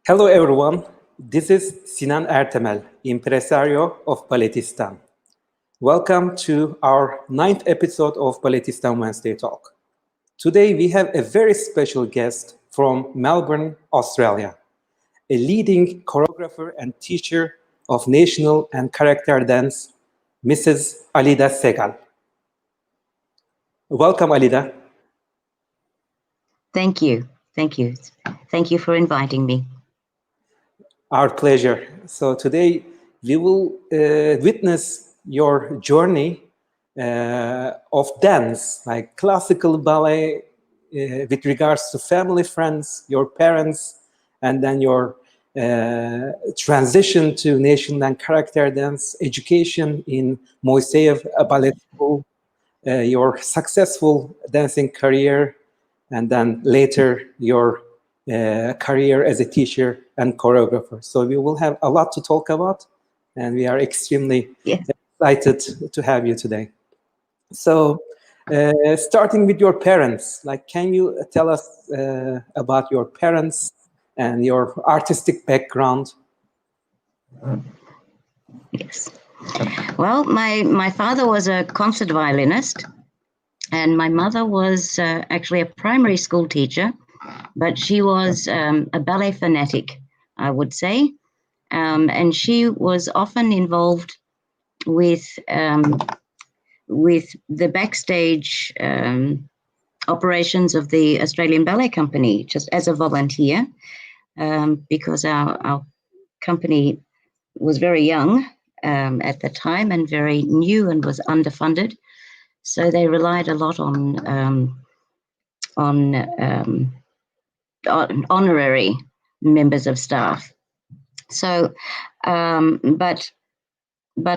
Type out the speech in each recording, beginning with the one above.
Hello everyone, this is Sinan Ertemel, impresario of Balletistan. Welcome to our 9th episode of Balletistan Wednesday Talk. Today we have a very special guest from Melbourne, Australia, a leading choreographer and teacher of national and character dance, Mrs. Alida Segal. Welcome, Alida. Thank you. Thank you. Thank you for inviting me. Our pleasure. So today we will witness your journey of dance, like classical ballet, with regards to family, friends, your parents, and then your transition to national and character dance education in Moiseyev Ballet School, your successful dancing career, and then later your career as a teacher and choreographer. So we will have a lot to talk about, and we are extremely excited to have you today. So starting with your parents, like, can you tell us about your parents and your artistic background? Yes. Well, my father was a concert violinist, and my mother was actually a primary school teacher, but she was a ballet fanatic, I would say. And she was often involved with the backstage operations of the Australian Ballet Company, just as a volunteer, because our company was very young at the time and very new and was underfunded. So they relied a lot on honorary members of staff. So, but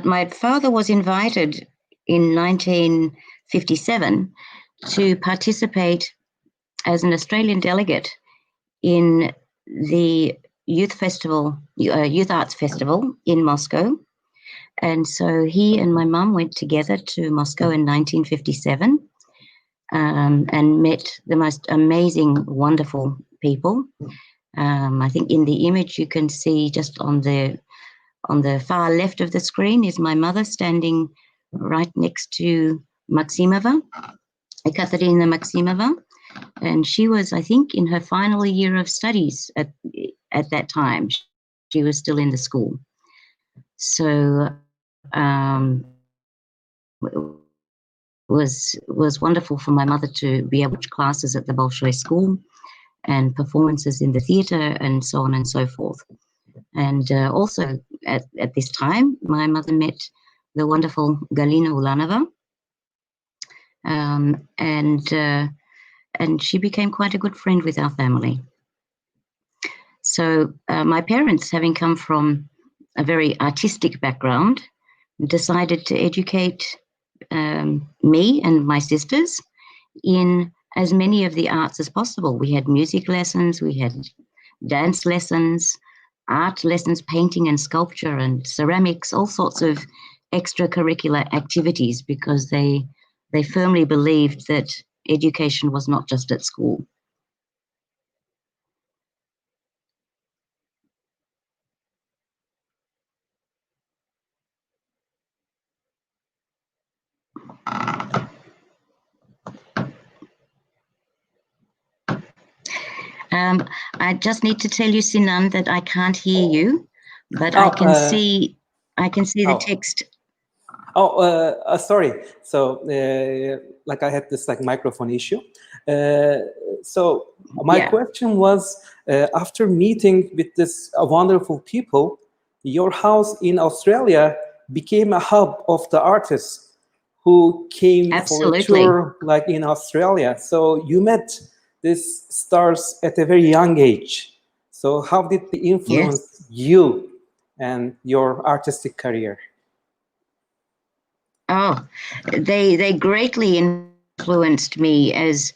my father was invited in 1957 to participate as an Australian delegate in the Youth Arts Festival in Moscow. And so he and my mum went together to Moscow in 1957 and met the most amazing, wonderful people. I think in the image you can see just on the far left of the screen is my mother standing right next to Maximova, Ekaterina Maximova. And she was, I think, in her final year of studies at that time. She was still in the school. So it was wonderful for my mother to be able to teach classes at the Bolshoi school and performances in the theatre and so on and so forth. And also at this time, my mother met the wonderful Galina Ulanova, and she became quite a good friend with our family. So my parents, having come from a very artistic background, decided to educate me and my sisters in as many of the arts as possible. We had music lessons, we had dance lessons, art lessons, painting and sculpture and ceramics, all sorts of extracurricular activities, because they firmly believed that education was not just at school. I just need to tell you, Sinan, that I can't hear you, but I can see the text. Sorry. So, like, I had this microphone issue. So my question was, after meeting with this wonderful people, your house in Australia became a hub of the artists who came for a tour, like in Australia. So you met these stars at a very young age. So how did they influence you and your artistic career? Oh, they greatly influenced me as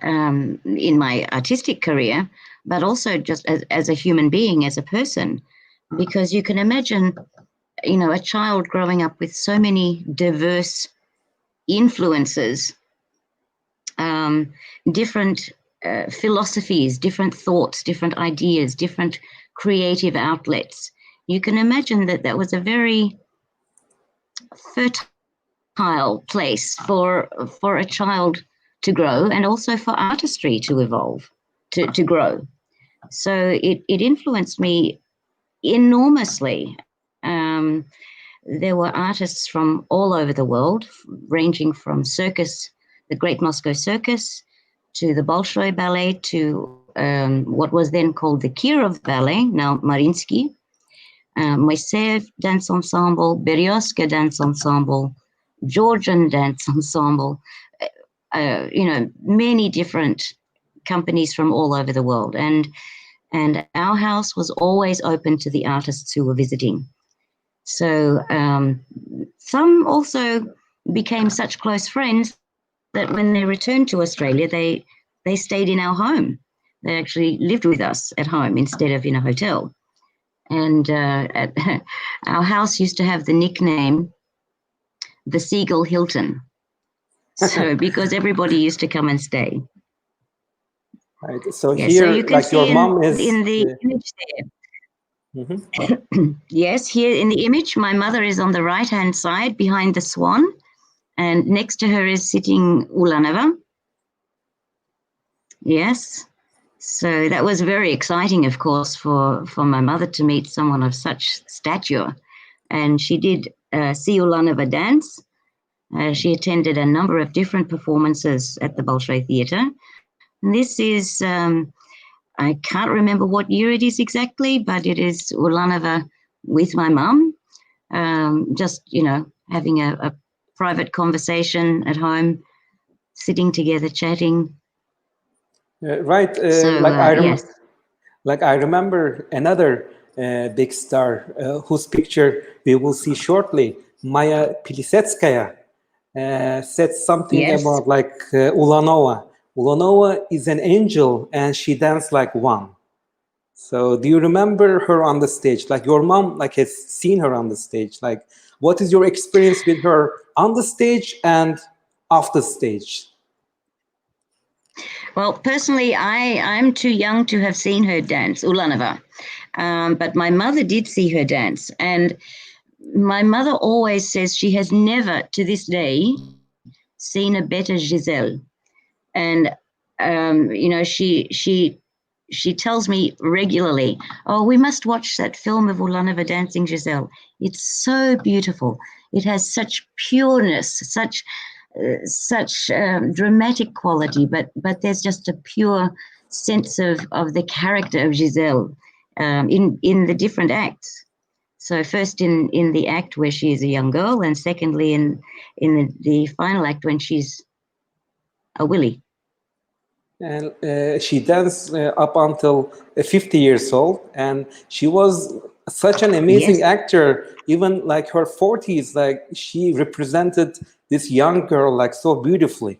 in my artistic career, but also just as a human being, as a person, because you can imagine, a child growing up with so many diverse influences, different philosophies, different thoughts, different ideas, different creative outlets. You can imagine that that was a very fertile place for a child to grow, and also for artistry to evolve, to grow. So it influenced me enormously. There were artists from all over the world, ranging from circus, the Great Moscow Circus, to the Bolshoi Ballet, to what was then called the Kirov Ballet, now Mariinsky, Moiseyev Dance Ensemble, Berezka Dance Ensemble, Georgian Dance Ensemble, many different companies from all over the world. And our house was always open to the artists who were visiting. So some also became such close friends that when they returned to Australia, they stayed in our home. They actually lived with us at home instead of in a hotel. And our house used to have the nickname, the Segal Hilton. So because everybody used to come and stay. Right. So Yeah, here, so you can like see your mom is in the image there. Yes, here in the image, my mother is on the right-hand side behind the swan, and next to her is sitting Ulanova. Yes. So that was very exciting, of course, for my mother to meet someone of such stature. And she did see Ulanova dance. She attended a number of different performances at the Bolshoi Theatre. And this is, I can't remember what year it is exactly, but it is Ulanova with my mum, just, having a private conversation at home, sitting together, chatting. right. So, yes. Like I remember another big star whose picture we will see shortly, Maya Plisetskaya, said something Yes. about like Ulanova. Ulanova is an angel and she danced like one. So do you remember her on the stage? Like your mom like has seen her on the stage. Like what is your experience with her on the stage and off the stage? Well, personally, I'm too young to have seen her dance, Ulanova. But my mother did see her dance. And my mother always says she has never, to this day, seen a better Giselle. And, she tells me regularly, oh, we must watch that film of Ulanova dancing Giselle. It's so beautiful. It has such pureness, such dramatic quality, but there's just a pure sense of the character of Giselle in the different acts. So first in the act where she is a young girl, and secondly in the final act when she's a Willie. And she danced up until 50 years old, and she was such an amazing actor. Even like her 40s, like she represented this young girl like so beautifully.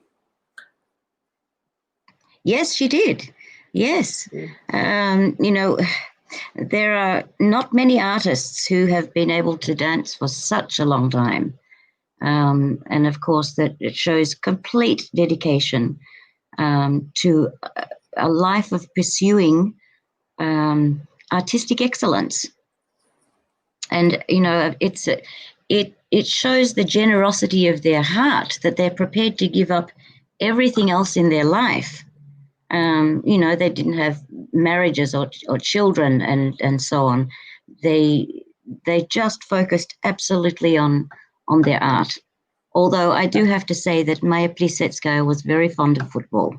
Yes, she did. Yes. There are not many artists who have been able to dance for such a long time. And of course, that it shows complete dedication to a life of pursuing artistic excellence. And, it shows the generosity of their heart, that they're prepared to give up everything else in their life. They didn't have marriages or children and so on. They just focused absolutely on their art. Although I do have to say that Maya Plisetskaya was very fond of football.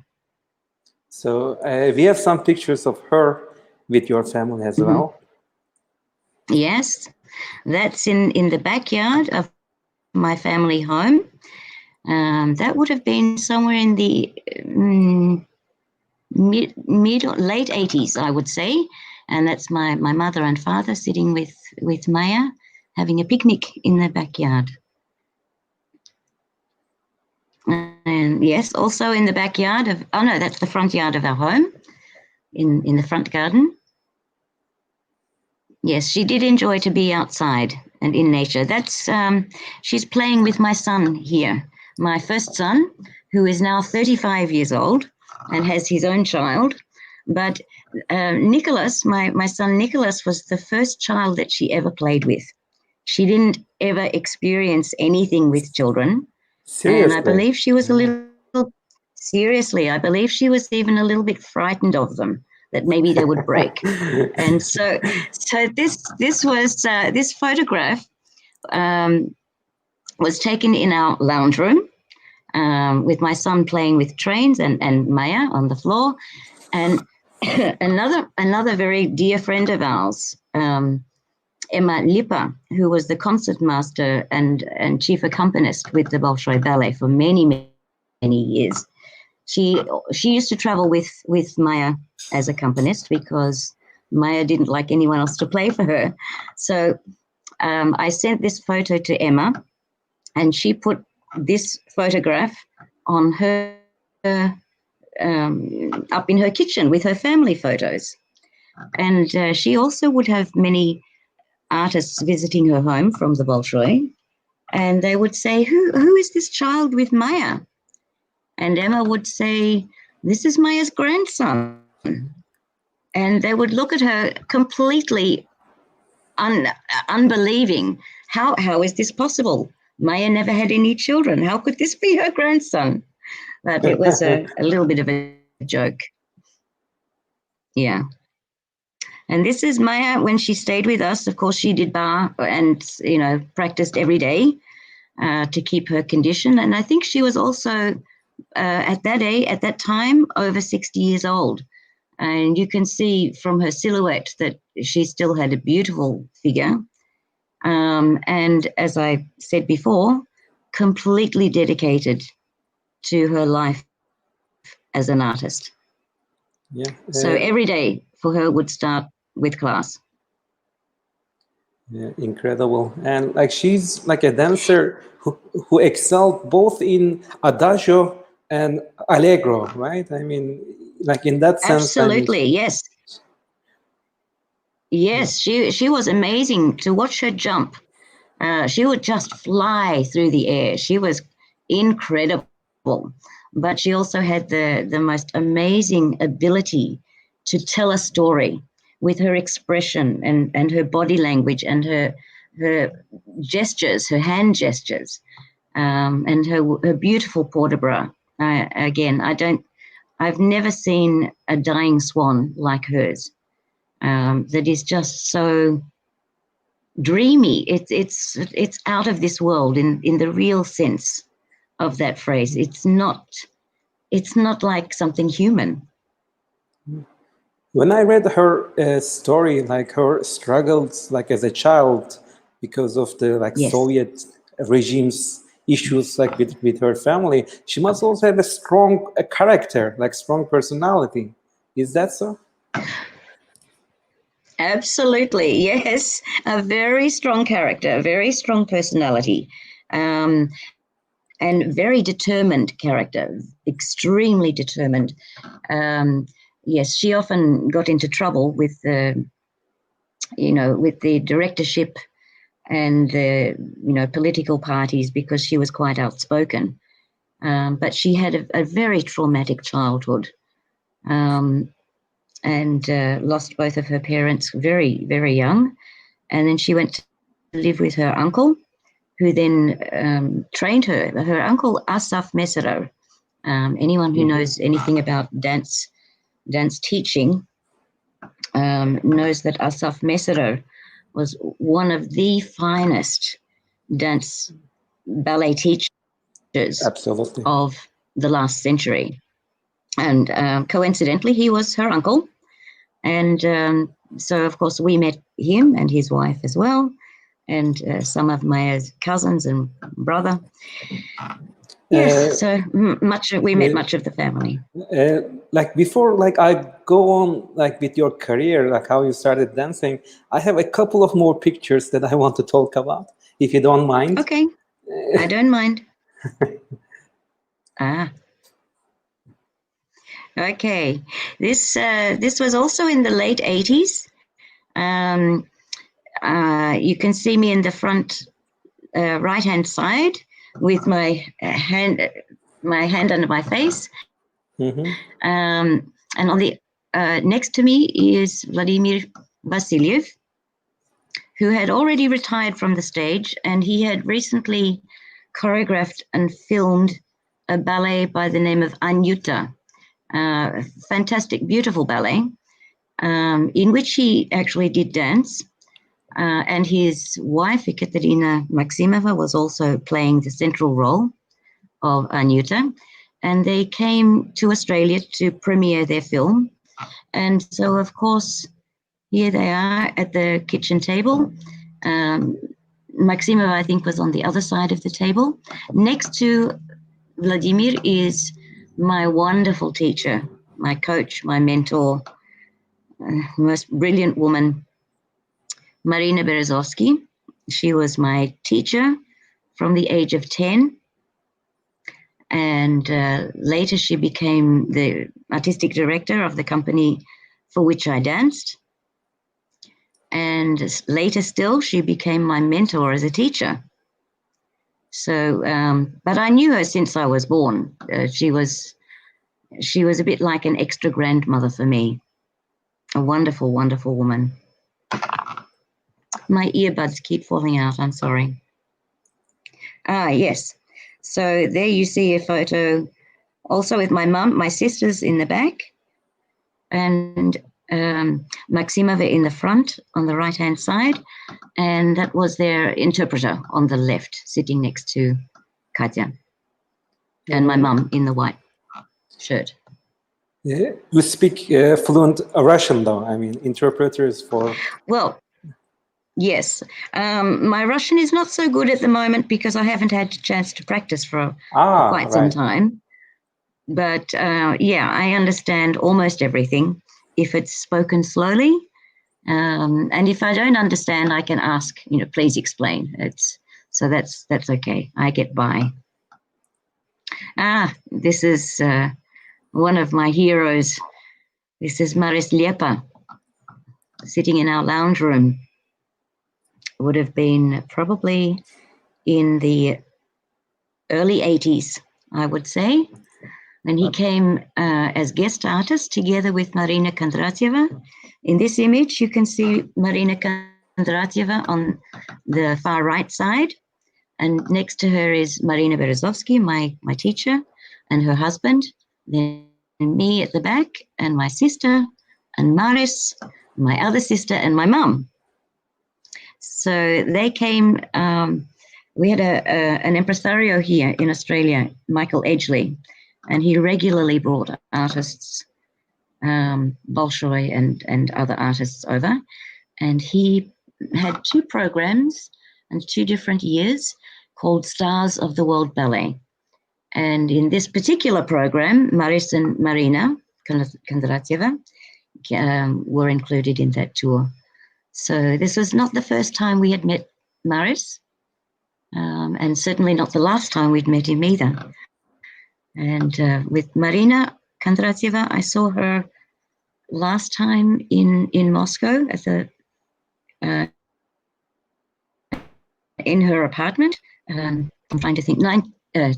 So we have some pictures of her with your family as well. Yes, that's in the backyard of my family home. That would have been somewhere in the mid or late 80s, I would say. And that's my mother and father sitting with Maya, having a picnic in the backyard. And yes, also in the backyard of, oh no, that's the front yard of our home, in the front garden. Yes, she did enjoy to be outside and in nature. That's she's playing with my son here, my first son, who is now 35 years old and has his own child. But Nicholas, my son Nicholas, was the first child that she ever played with. She didn't ever experience anything with children. Seriously? And I believe she was a little, seriously, I believe she was even a little bit frightened of them, that maybe they would break. And so this photograph was taken in our lounge room with my son playing with trains and Maya on the floor. And another very dear friend of ours, Emma Lipa, who was the concert master and chief accompanist with the Bolshoi Ballet for many, many years. She used to travel with Maya as accompanist because Maya didn't like anyone else to play for her. So I sent this photo to Emma, and she put this photograph on her up in her kitchen with her family photos. And she also would have many artists visiting her home from the Bolshoi, and they would say, who is this child with Maya? And Emma would say, this is Maya's grandson. And they would look at her completely unbelieving. How is this possible? Maya never had any children. How could this be her grandson? But it was a little bit of a joke. Yeah. And this is Maya when she stayed with us. Of course, she did bar and, practiced every day to keep her condition. And I think she was also at that time over 60 years old. And you can see from her silhouette that she still had a beautiful figure. And as I said before, completely dedicated to her life as an artist. Yeah. So every day for her would start with class. Yeah, incredible. And like she's like a dancer who excelled both in adagio and allegro, right? I mean, like in that sense, I mean, Absolutely, yes. Yes, she was amazing to watch her jump. She would just fly through the air. She was incredible. But she also had the most amazing ability to tell a story with her expression and her body language and her gestures, her hand gestures, and her beautiful port de bras. Again, I've never seen a dying swan like hers. That is just so dreamy. It's out of this world in the real sense of that phrase. It's not like something human. when I read her story, like her struggles, like as a child, because of the like Yes. Soviet regime's issues, like with her family, she must also have a strong character, like strong personality. Is that so? Absolutely, yes. A very strong character, a very strong personality, and very determined character, extremely determined. Yes, she often got into trouble with with the directorship and the political parties because she was quite outspoken. But she had a very traumatic childhood. And lost both of her parents very, very young. And then she went to live with her uncle, who then trained her. Her uncle, Asaf Mesero. Anyone who knows anything about dance teaching knows that Asaf Mesero was one of the finest dance ballet teachers Absolutely. of the last century. And coincidentally, he was her uncle. And so, of course, we met him and his wife as well, and some of Maya's cousins and brother. Yes, so we met much of the family. Like before, like I go on like with your career, like how you started dancing, I have a couple of more pictures that I want to talk about, if you don't mind. Okay, I don't mind. Okay. This was also in the late 80s. You can see me in the front right-hand side with my hand under my face. And on the next to me is Vladimir Vasilyev, who had already retired from the stage, and he had recently choreographed and filmed a ballet by the name of Anyuta, fantastic, beautiful ballet, in which he actually did dance. And his wife, Ekaterina Maximova, was also playing the central role of Anyuta. And they came to Australia to premiere their film. And so, of course, here they are at the kitchen table. Maximova, I think, was on the other side of the table. Next to Vladimir is my wonderful teacher, my coach, my mentor, most brilliant woman, Marina Berezovsky. She was my teacher from the age of 10. And later she became the artistic director of the company for which I danced. And later still, she became my mentor as a teacher. So, but I knew her since I was born. She was a bit like an extra grandmother for me. A wonderful, wonderful woman. My earbuds keep falling out, I'm sorry. Yes. So there you see a photo also with my mum, my sisters in the back, and Maximova in the front on the right-hand side. And that was their interpreter on the left, sitting next to Katya. And my mum in the white shirt. Yeah. You speak fluent Russian, though. I mean, interpreters for... Well, yes. My Russian is not so good at the moment because I haven't had a chance to practice for quite some time. But yeah, I understand almost everything if it's spoken slowly. And if I don't understand, I can ask, please explain. So that's okay. I get by. This is one of my heroes. This is Maris Liepa, sitting in our lounge room. Would have been probably in the early 80s, I would say. And he came as guest artist together with Marina Kondratyeva. In this image, you can see Marina Kondratyeva on the far right side. And next to her is Marina Berezovsky, my teacher, and her husband. Then me at the back, and my sister, and Maris, my other sister, and my mum. So they came, we had an impresario here in Australia, Michael Edgley, and he regularly brought artists, Bolshoi and other artists over. And he had 2 programs and 2 different years called Stars of the World Ballet. And in this particular program, Maris and Marina Kondratyeva were included in that tour. So this was not the first time we had met Maris, and certainly not the last time we'd met him either. And with Marina Kondratyeva, I saw her last time in Moscow at the in her apartment. I'm trying to think.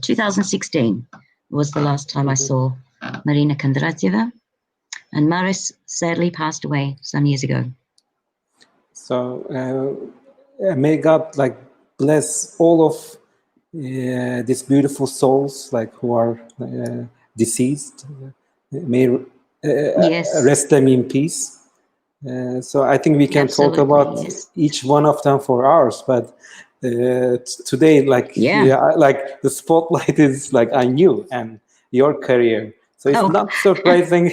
2016 was the last time I saw Marina Kondratyeva, and Maris sadly passed away some years ago. So may God bless all of these beautiful souls who are deceased. May rest them in peace. So I think we can talk about each one of them for hours, but today, the spotlight is on you and your career. So it's not surprising.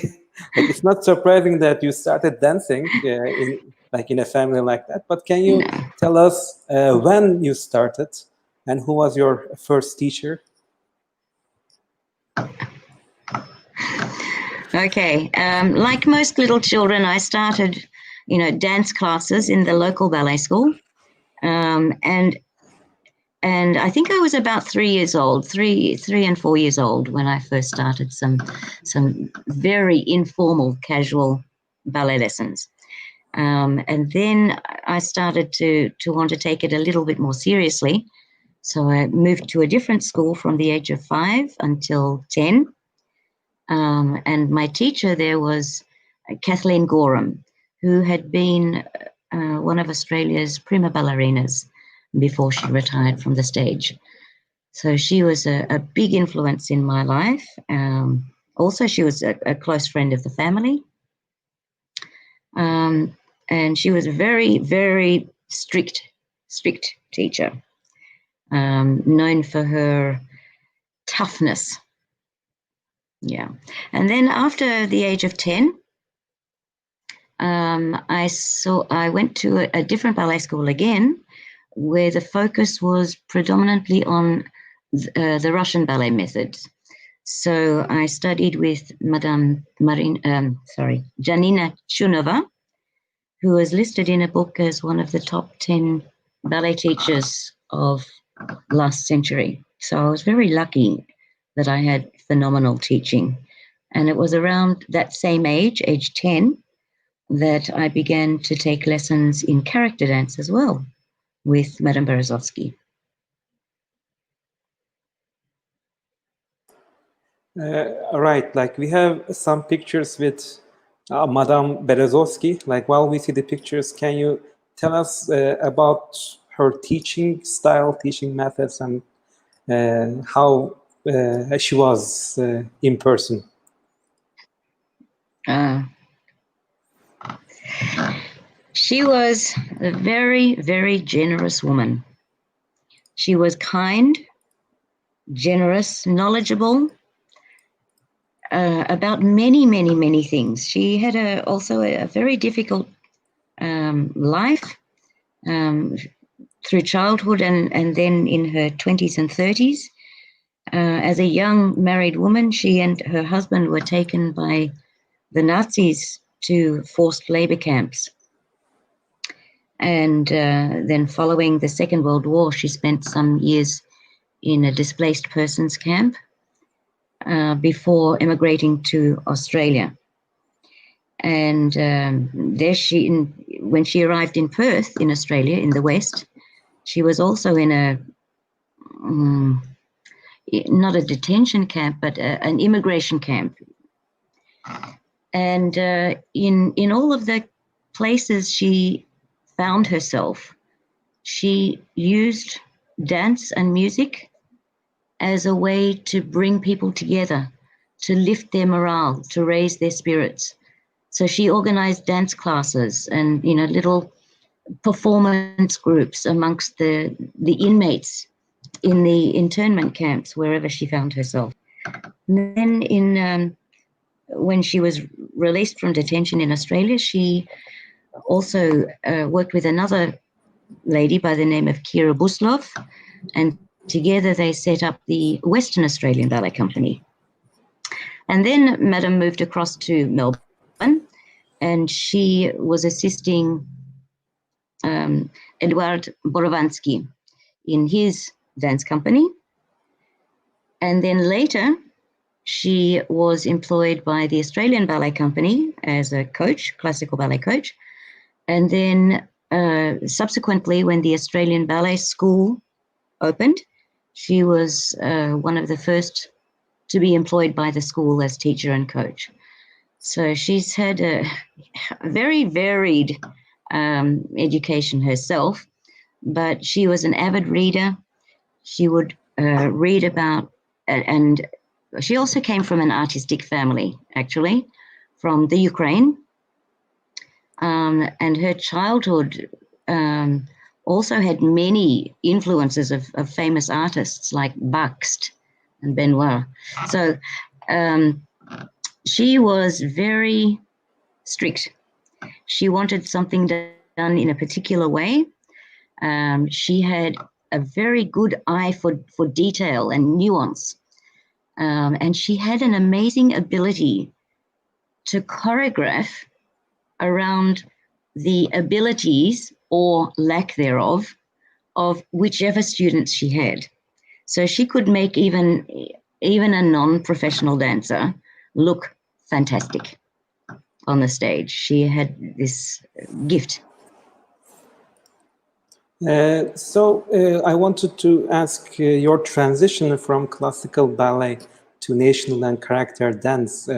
It's not surprising that you started dancing in a family like that. But can you tell us when you started and who was your first teacher? Okay, like most little children, I started, dance classes in the local ballet school, and I think I was about 3 years old, 3 and 4 years old when I first started some very informal, casual ballet lessons, and then I started to want to take it a little bit more seriously. So I moved to a different school from the age of 5 until 10. And my teacher there was Kathleen Gorham, who had been one of Australia's prima ballerinas before she retired from the stage. So she was a big influence in my life. Also, she was a close friend of the family. And she was a very, very strict teacher, known for her toughness. Yeah. And then after the age of 10, I went to a different ballet school again, where the focus was predominantly on the Russian ballet methods. So I studied with Madame Janina Chunova, who was listed in a book as one of the top 10 ballet teachers of last century. So I was very lucky that I had phenomenal teaching. And it was around that same age 10, that I began to take lessons in character dance as well with Madame Berezovsky. Right, like we have some pictures with Madame Berezovsky. Like while we see the pictures, can you tell us about her teaching style, teaching methods, and how she was in person? She was a very, very generous woman. She was kind, generous, knowledgeable about many, many, many things. She had also a very difficult life through childhood and then in her 20s and 30s. As a young married woman, she and her husband were taken by the Nazis to forced labor camps. And then following the Second World War, she spent some years in a displaced persons camp before emigrating to Australia. And there when she arrived in Perth in Australia, in the West, she was also in not a detention camp, but an immigration camp. And in all of the places she found herself, she used dance and music as a way to bring people together, to lift their morale, to raise their spirits. So she organized dance classes and little performance groups amongst the inmates in the internment camps wherever she found herself. And then when she was released from detention in Australia, she also worked with another lady by the name of Kira Buslov, and together they set up the Western Australian Ballet Company. And then Madame moved across to Melbourne, and she was assisting Eduard Borovansky in his dance company. And then later, she was employed by the Australian Ballet Company as a coach, classical ballet coach. And then subsequently, when the Australian Ballet School opened, she was one of the first to be employed by the school as teacher and coach. So she's had a very varied education herself, but she was an avid reader. She would read about, and she also came from an artistic family, actually, from the Ukraine. And her childhood also had many influences of famous artists like Bakst and Benoit. So she was very strict. She wanted something done in a particular way. She had a very good eye for detail and nuance. And she had an amazing ability to choreograph around the abilities or lack thereof of whichever students she had. So she could make even a non-professional dancer look fantastic on the stage. She had this gift. So I wanted to ask your transition from classical ballet to national and character dance.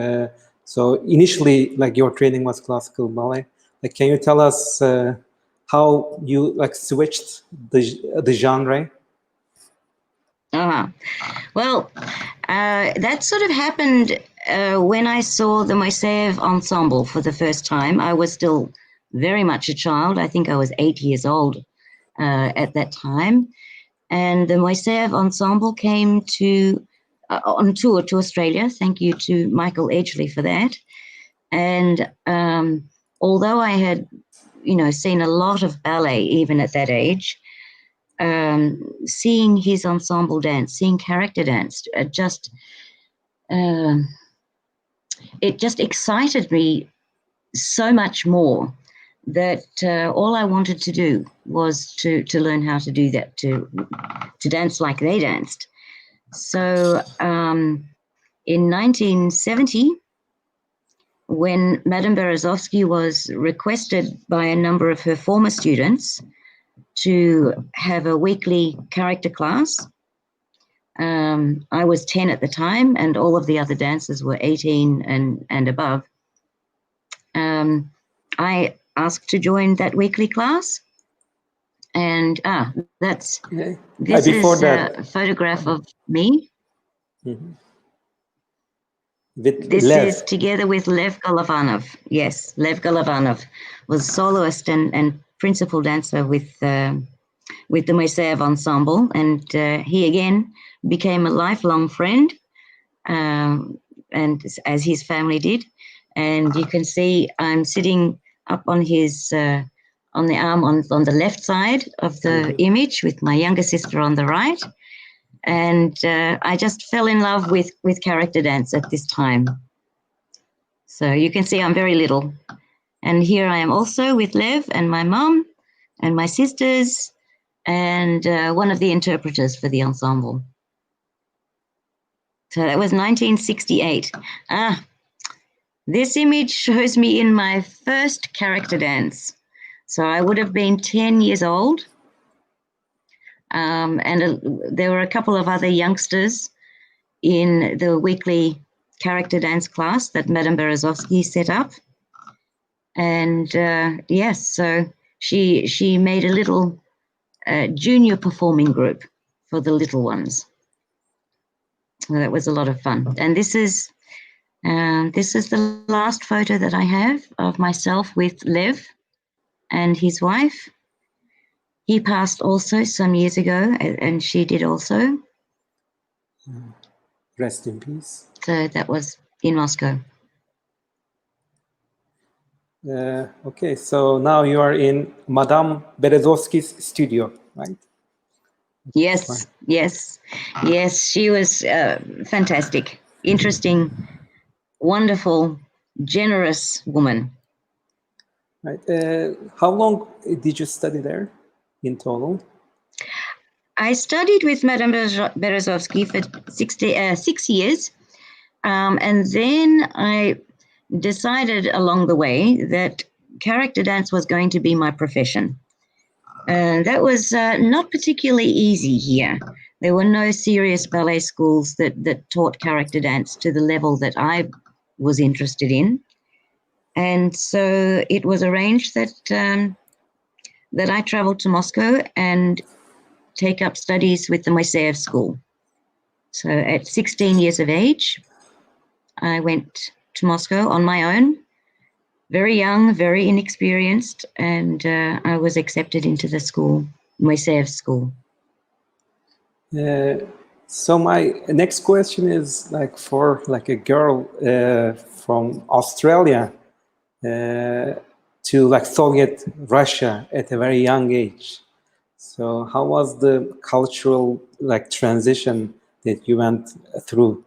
So initially, like your training was classical ballet. Like, can you tell us how you like switched the genre? Well, that sort of happened when I saw the Moiseyev ensemble for the first time. I was still very much a child. I think I was 8 years old at that time. And the Moiseyev ensemble came on tour to Australia. Thank you to Michael Edgley for that. And although I had, seen a lot of ballet even at that age, seeing his ensemble dance, seeing character dance, it just excited me so much more that all I wanted to do was to learn how to do that, to dance like they danced. So in 1970, when Madame Berezovsky was requested by a number of her former students to have a weekly character class, I was 10 at the time, and all of the other dancers were 18 and above. I asked to join that weekly class, and this is a photograph of me. Mm-hmm. With this Lev. is together with Lev Golovanov. Yes, Lev Golovanov was soloist and principal dancer with the Moiseyev ensemble, and he again became a lifelong friend, and as his family did. And you can see I'm sitting up on his on the arm on the left side of the image with my younger sister on the right. And I just fell in love with character dance at this time. So you can see I'm very little. And here I am also with Lev and my mom and my sisters and one of the interpreters for the ensemble. So that was 1968. This image shows me in my first character dance. So I would have been 10 years old. And there were a couple of other youngsters in the weekly character dance class that Madame Berezovsky set up. And yes, so she made a little junior performing group for the little ones. So that was a lot of fun. And this is the last photo that I have of myself with Lev and his wife. He passed also some years ago, and she did also. Rest in peace. So that was in Moscow. Okay, so now you are in Madame Berezovsky's studio, right? Yes, yes, yes. She was fantastic, interesting, wonderful, generous woman. Right. How long did you study there in total? I studied with Madame Berezovsky for 6 years, and then I decided along the way that character dance was going to be my profession. That was not particularly easy here. There were no serious ballet schools that taught character dance to the level that I was interested in. And so it was arranged that I traveled to Moscow and take up studies with the Moiseyev school. So at 16 years of age, I went to Moscow on my own, very young, very inexperienced, and I was accepted into the school, Moiseyev school. So my next question is like for like a girl from Australia to like Soviet Russia at a very young age. So how was the cultural like transition that you went through?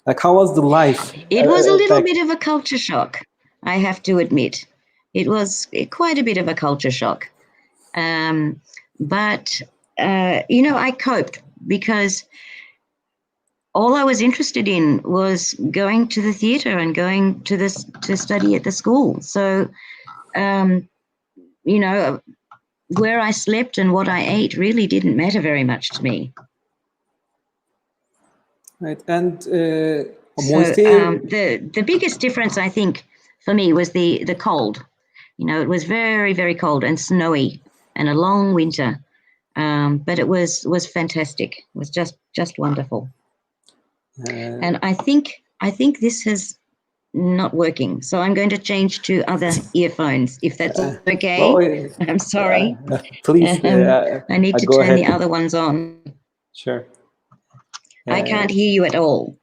Like how was the life? It was a little bit of a culture shock, I have to admit. It was quite a bit of a culture shock. But I coped because all I was interested in was going to the theater and going to study at the school. So, where I slept and what I ate really didn't matter very much to me. Right. And Moiseyev. The biggest difference, I think, for me was the cold. You know, it was very, very cold and snowy and a long winter. But it was fantastic. It was just wonderful. And I think this is not working. So I'm going to change to other earphones, if that's okay. Well, I'm sorry. please, I need to go turn ahead. the other ones on. Sure. I can't hear you at all.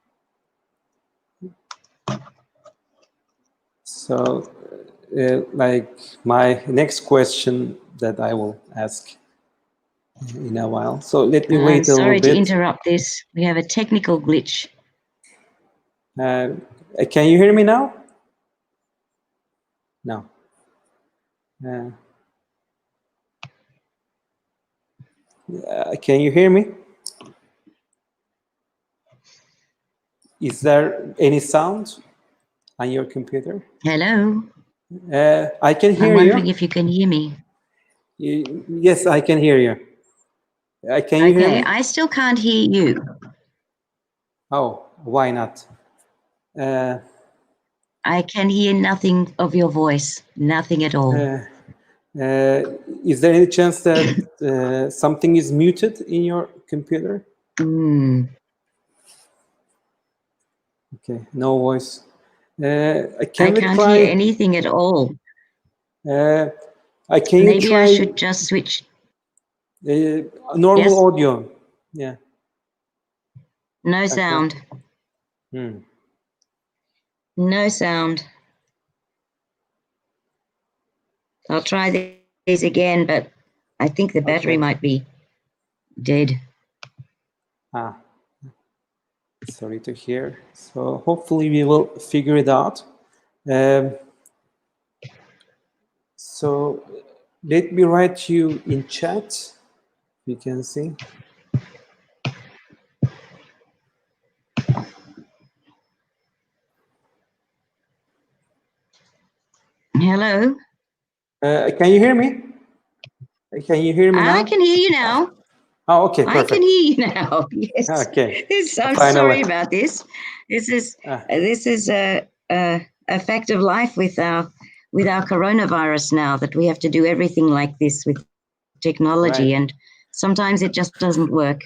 So, like my next question that I will ask in a while. So let me wait a little Sorry bit. to interrupt this. We have a technical glitch. Can you hear me now? No. Can you hear me? Is there any sound on your computer? Hello. I can hear I'm wondering you. if you can hear me. Yes, I can hear you. Can you hear me? I still can't hear you. Oh, why not? I can hear nothing of your voice, nothing at all. Is there any chance that something is muted in your computer? Okay, no voice. I can't hear anything at all. Can Maybe you try I should just switch. normal audio? Yeah. No sound. No sound. I'll try these again, but I think the battery might be dead. Sorry to hear. So hopefully we will figure it out. So let me write you in chat. We can see. Hello. Can you hear me? Can you hear me now? I can hear you now. Oh, okay, perfect. I can hear you now. Yes. Okay. I'm sorry about this. This is a fact of life with our coronavirus now, that we have to do everything like this with technology, and sometimes it just doesn't work.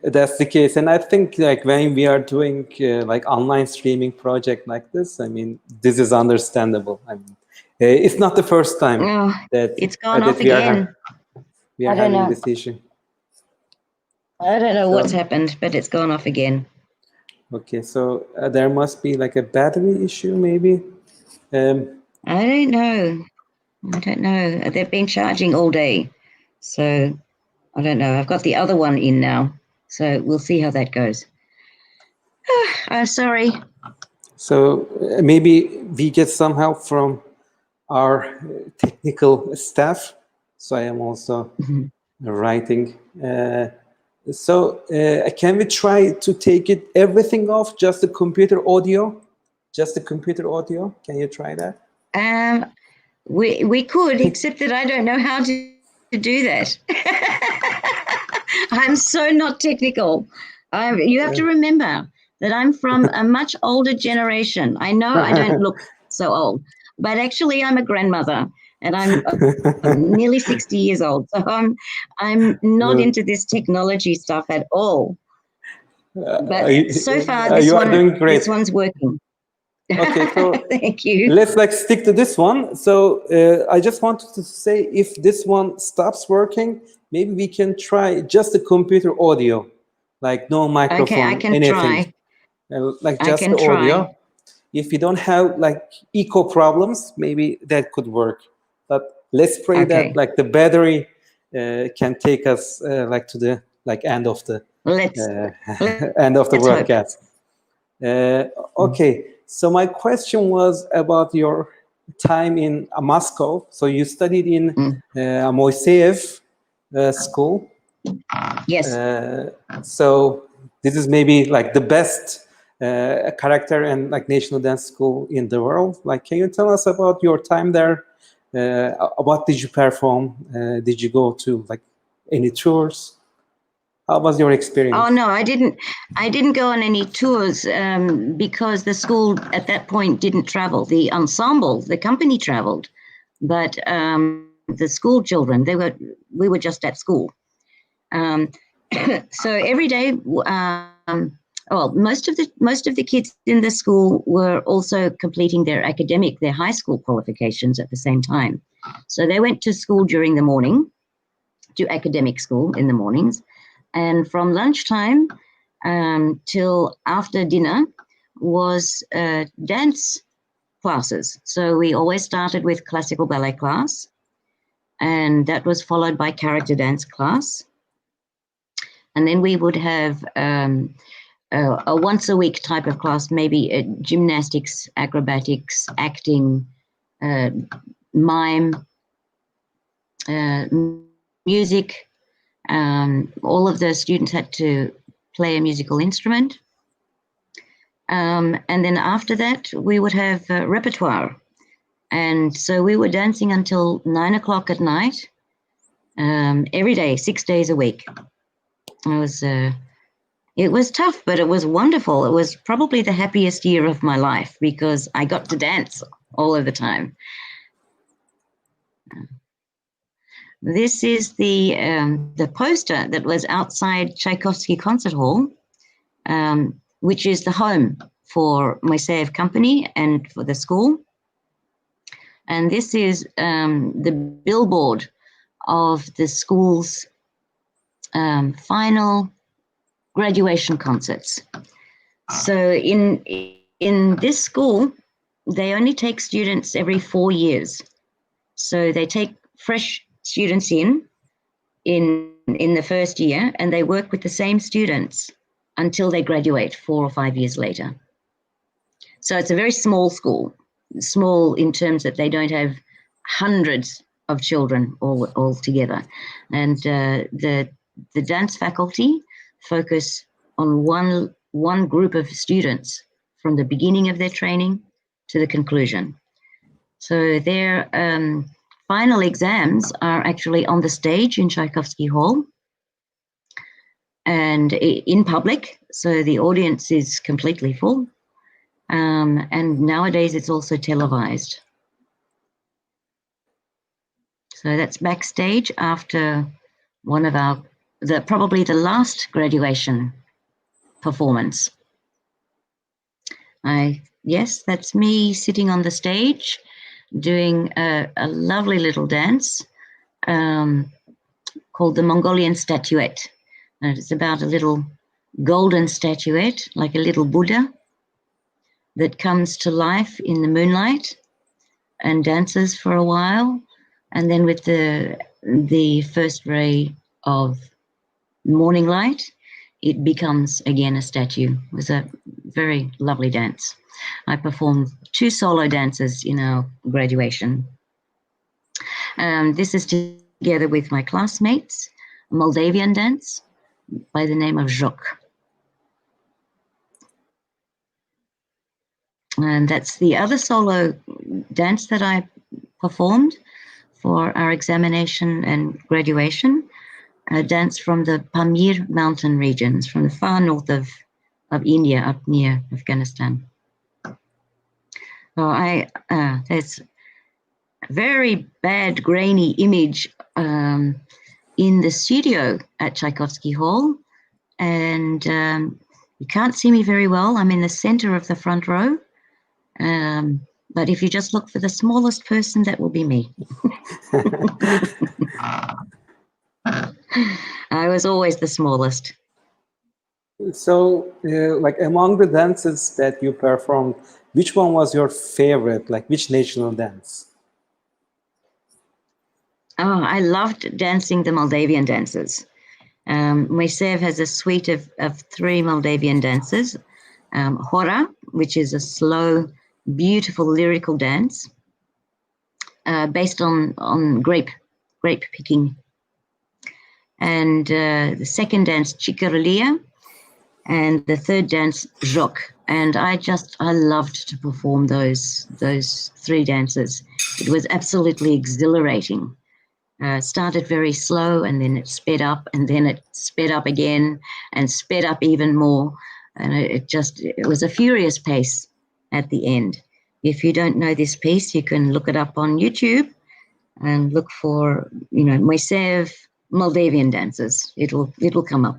That's the case, and I think like when we are doing like online streaming project like this, I mean, this is understandable. I mean, it's not the first time that it's gone off again. We are having this issue. I don't know what's happened, but it's gone off again. Okay, so there must be like a battery issue, maybe. I don't know. They've been charging all day, so I don't know. I've got the other one in now, so we'll see how that goes. I'm sorry. So maybe we get some help from our technical staff. So I am also writing. So can we try to take everything off, just the computer audio? Just the computer audio? Can you try that? We could, except that I don't know how to do that. I'm so not technical. You have to remember that I'm from a much older generation. I know I don't look so old, but actually I'm a grandmother, and I'm nearly 60 years old. So I'm not into this technology stuff at all. But so far, this one's working. Okay, so thank you. Let's like stick to this one. So I just wanted to say, if this one stops working, maybe we can try just the computer audio, like no microphone, okay, I can anything, like just the audio. If you don't have like echo problems, maybe that could work. But let's pray that like the battery can take us like to the end of the end of the broadcast. Okay, so my question was about your time in Moscow. So you studied in Moiseyev school. Yes. So this is maybe like the best character and like national dance school in the world. Like, can you tell us about your time there? What did you perform? Did you go to like any tours? How was your experience? Oh no, I didn't go on any tours because the school at that point didn't travel. The ensemble, the company traveled, but the school children, we were just at school. So every day, well, most of the kids in the school were also completing their high school qualifications at the same time. So they went to school during the morning, to academic school in the mornings, and from lunchtime till after dinner was dance classes. So we always started with classical ballet class, and that was followed by character dance class. And then we would have a once a week type of class, maybe gymnastics, acrobatics, acting, mime, music. All of the students had to play a musical instrument. And then after that, we would have repertoire. And so we were dancing until 9 o'clock at night, every day, 6 days a week. It was tough, but it was wonderful. It was probably the happiest year of my life because I got to dance all of the time. This is the poster that was outside Tchaikovsky Concert Hall, which is the home for Moiseyev Company and for the school. And this is the billboard of the school's final graduation concerts. So in this school, they only take students every 4 years. So they take fresh students in the first year, and they work with the same students until they graduate 4 or 5 years later. So it's a very small school, small in terms that they don't have hundreds of children all together. And the dance faculty focus on one group of students from the beginning of their training to the conclusion. So their final exams are actually on the stage in Tchaikovsky Hall and in public, so the audience is completely full. And nowadays it's also televised. So that's backstage after one of probably the last graduation performance. Yes, that's me sitting on the stage doing a lovely little dance called the Mongolian Statuette. And it's about a little golden statuette, like a little Buddha, that comes to life in the moonlight and dances for a while. And then with the first ray of morning light, it becomes again a statue. It was a very lovely dance. I performed 2 solo dances in our graduation. This is together with my classmates, a Moldavian dance by the name of Zhok. And that's the other solo dance that I performed for our examination and graduation, a dance from the Pamir mountain regions, from the far north of India, up near Afghanistan. So there's a very bad grainy image in the studio at Tchaikovsky Hall, and you can't see me very well. I'm in the center of the front row. But if you just look for the smallest person, that will be me. I was always the smallest. So, like among the dances that you performed, which one was your favorite? Like which national dance? Oh, I loved dancing the Moldavian dances. Moiseyev has a suite of 3 Moldavian dances. Hora, which is a slow, beautiful lyrical dance based on grape picking. And the second dance, Chikaralia, and the third dance, Zhok. And I loved to perform those 3 dances. It was absolutely exhilarating. Started very slow, and then it sped up, and then it sped up again, and sped up even more. And it was a furious pace at the end. If you don't know this piece, you can look it up on YouTube and look for, Moiseyev Moldavian dances. It will come up.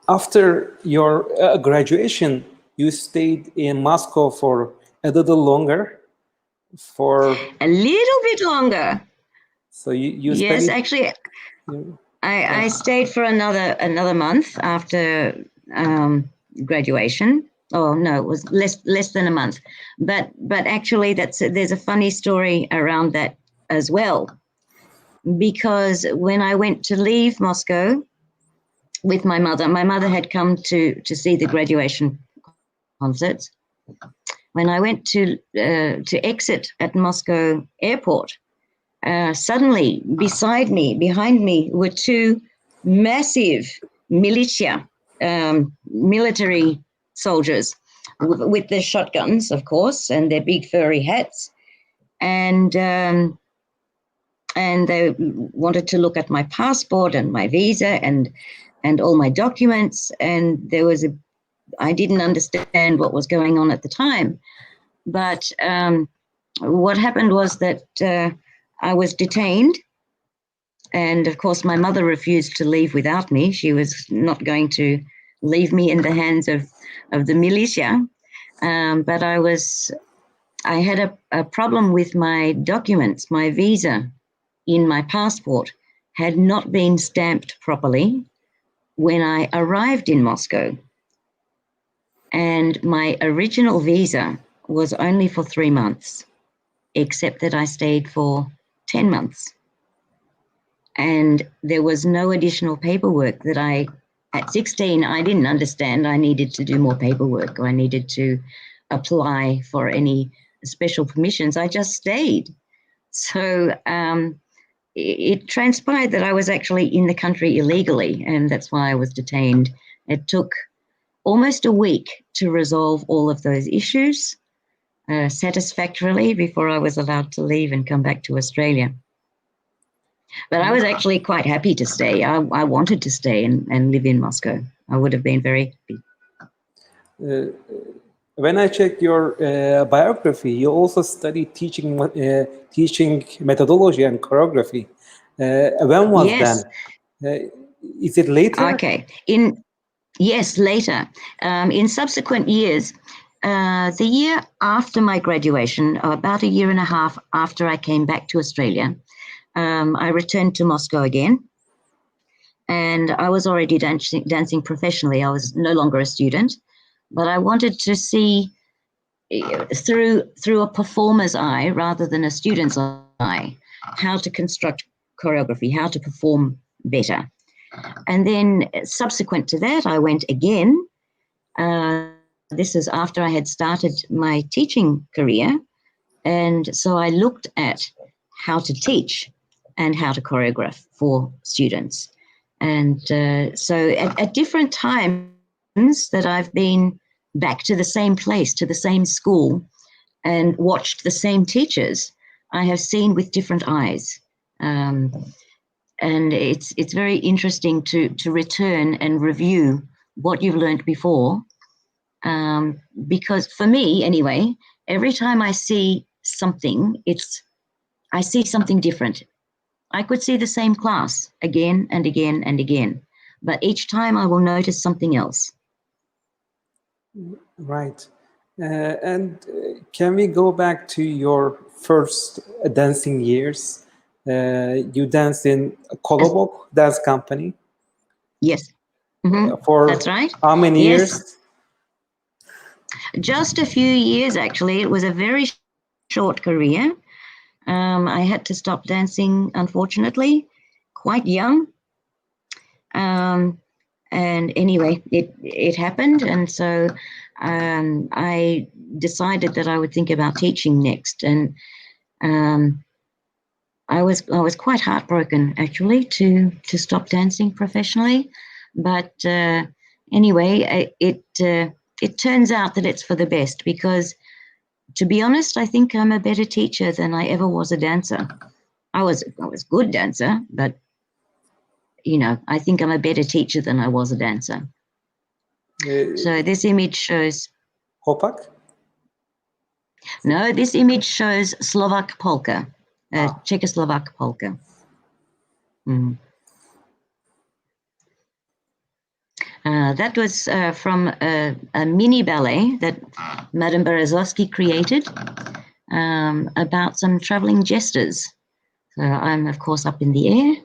After your graduation, you stayed in Moscow for a little longer. For a little bit longer. So you yes, studied. Actually, I stayed for another month after graduation. Oh no, it was less than a month. But actually, there's a funny story around that as well, because when I went to leave Moscow with my mother had come to see the graduation concerts. When I went to exit at Moscow airport, suddenly behind me were two massive militia, military soldiers with their shotguns, of course, and their big furry hats. And they wanted to look at my passport and my visa and all my documents. And I didn't understand what was going on at the time. But what happened was that I was detained. And of course, my mother refused to leave without me. She was not going to leave me in the hands of the militia. But I had a problem with my documents. My visa in my passport had not been stamped properly when I arrived in Moscow. And my original visa was only for 3 months, except that I stayed for 10 months. And there was no additional paperwork that at 16, I didn't understand I needed to do more paperwork, or I needed to apply for any special permissions. I just stayed. So it transpired that I was actually in the country illegally, and that's why I was detained. It took almost a week to resolve all of those issues satisfactorily before I was allowed to leave and come back to Australia. But I was actually quite happy to stay. I wanted to stay and live in Moscow. I would have been very happy. When I checked your biography, you also studied teaching methodology and choreography. When was yes. then? Is it later? Okay. Yes, later. In subsequent years, the year after my graduation, about a year and a half after I came back to Australia, I returned to Moscow again, and I was already dancing professionally. I was no longer a student, but I wanted to see through a performer's eye rather than a student's eye how to construct choreography, how to perform better. And then subsequent to that, I went again. This is after I had started my teaching career. And so I looked at how to teach and how to choreograph for students. And so at different times that I've been back to the same place, to the same school, and watched the same teachers, I have seen with different eyes. And it's very interesting to return and review what you've learned before. Because for me, anyway, every time I see something, I see something different. I could see the same class again and again and again, but each time I will notice something else. Right. And can we go back to your first dancing years? You danced in Kolobok Dance Company. Yes. Mm-hmm. For that's right. How many years? Just a few years, actually. It was a very short career. I had to stop dancing, unfortunately, quite young. And anyway, it happened, and so I decided that I would think about teaching next. And I was quite heartbroken, actually, to stop dancing professionally. But anyway, it turns out that it's for the best, because to be honest, I think I'm a better teacher than I ever was a dancer. I was a good dancer, but I think I'm a better teacher than I was a dancer. So this image shows. Hopak? No, this image shows Slovak polka, Czechoslovak polka. Mm. That was from a mini ballet that Madame Berezovsky created about some traveling jesters. So I'm, of course, up in the air.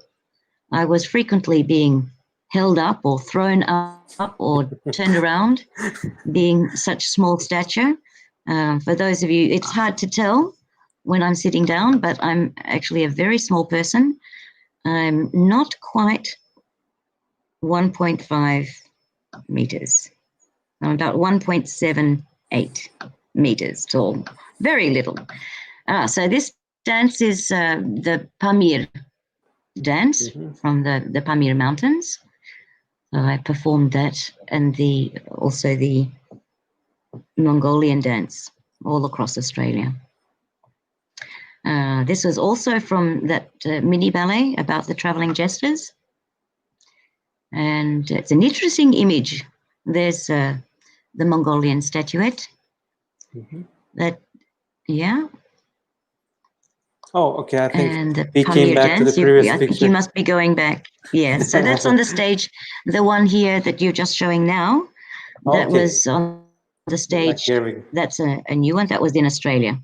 I was frequently being held up or thrown up or turned around, being such small stature. For those of you, it's hard to tell when I'm sitting down, but I'm actually a very small person. I'm not quite 1.5 meters. I'm about 1.78 meters tall, very little. So this dance is the Pamir dance from the Pamir Mountains. I performed that and also the Mongolian dance all across Australia. This was also from that mini ballet about the traveling jesters. And it's an interesting image. There's the Mongolian statuette. Oh, okay. I think and we came back to the previous I think picture. you must be going back. Yeah, so that's on the stage. The one here that you're just showing now, that was on the stage. That's a new one. That was in Australia.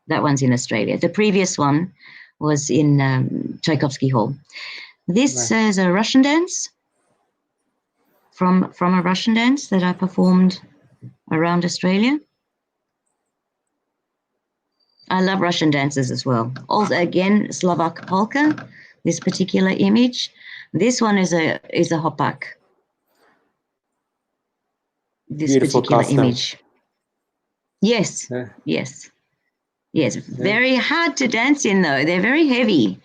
That one's in Australia. The previous one was in Tchaikovsky Hall. This is a Russian dance from a Russian dance that I performed around Australia. I love Russian dances as well. Also, again, Slovak polka. This particular image. This one is a hopak. This Beautiful particular costume. image. Yes, yes. Very hard to dance in, though. They're very heavy,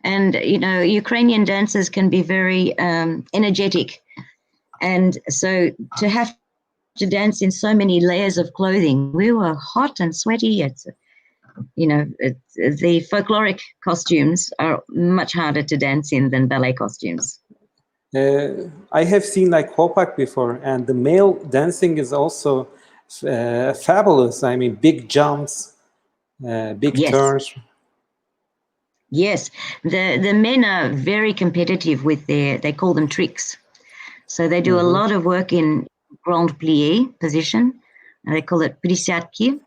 and Ukrainian dancers can be very energetic, and so to have to dance in so many layers of clothing, we were hot and sweaty. The folkloric costumes are much harder to dance in than ballet costumes. I have seen like hopak before, and the male dancing is also fabulous. I mean, big jumps, big turns. Yes, the men are very competitive with they call them tricks. So they do a lot of work in grand plie position, and they call it prisyatki.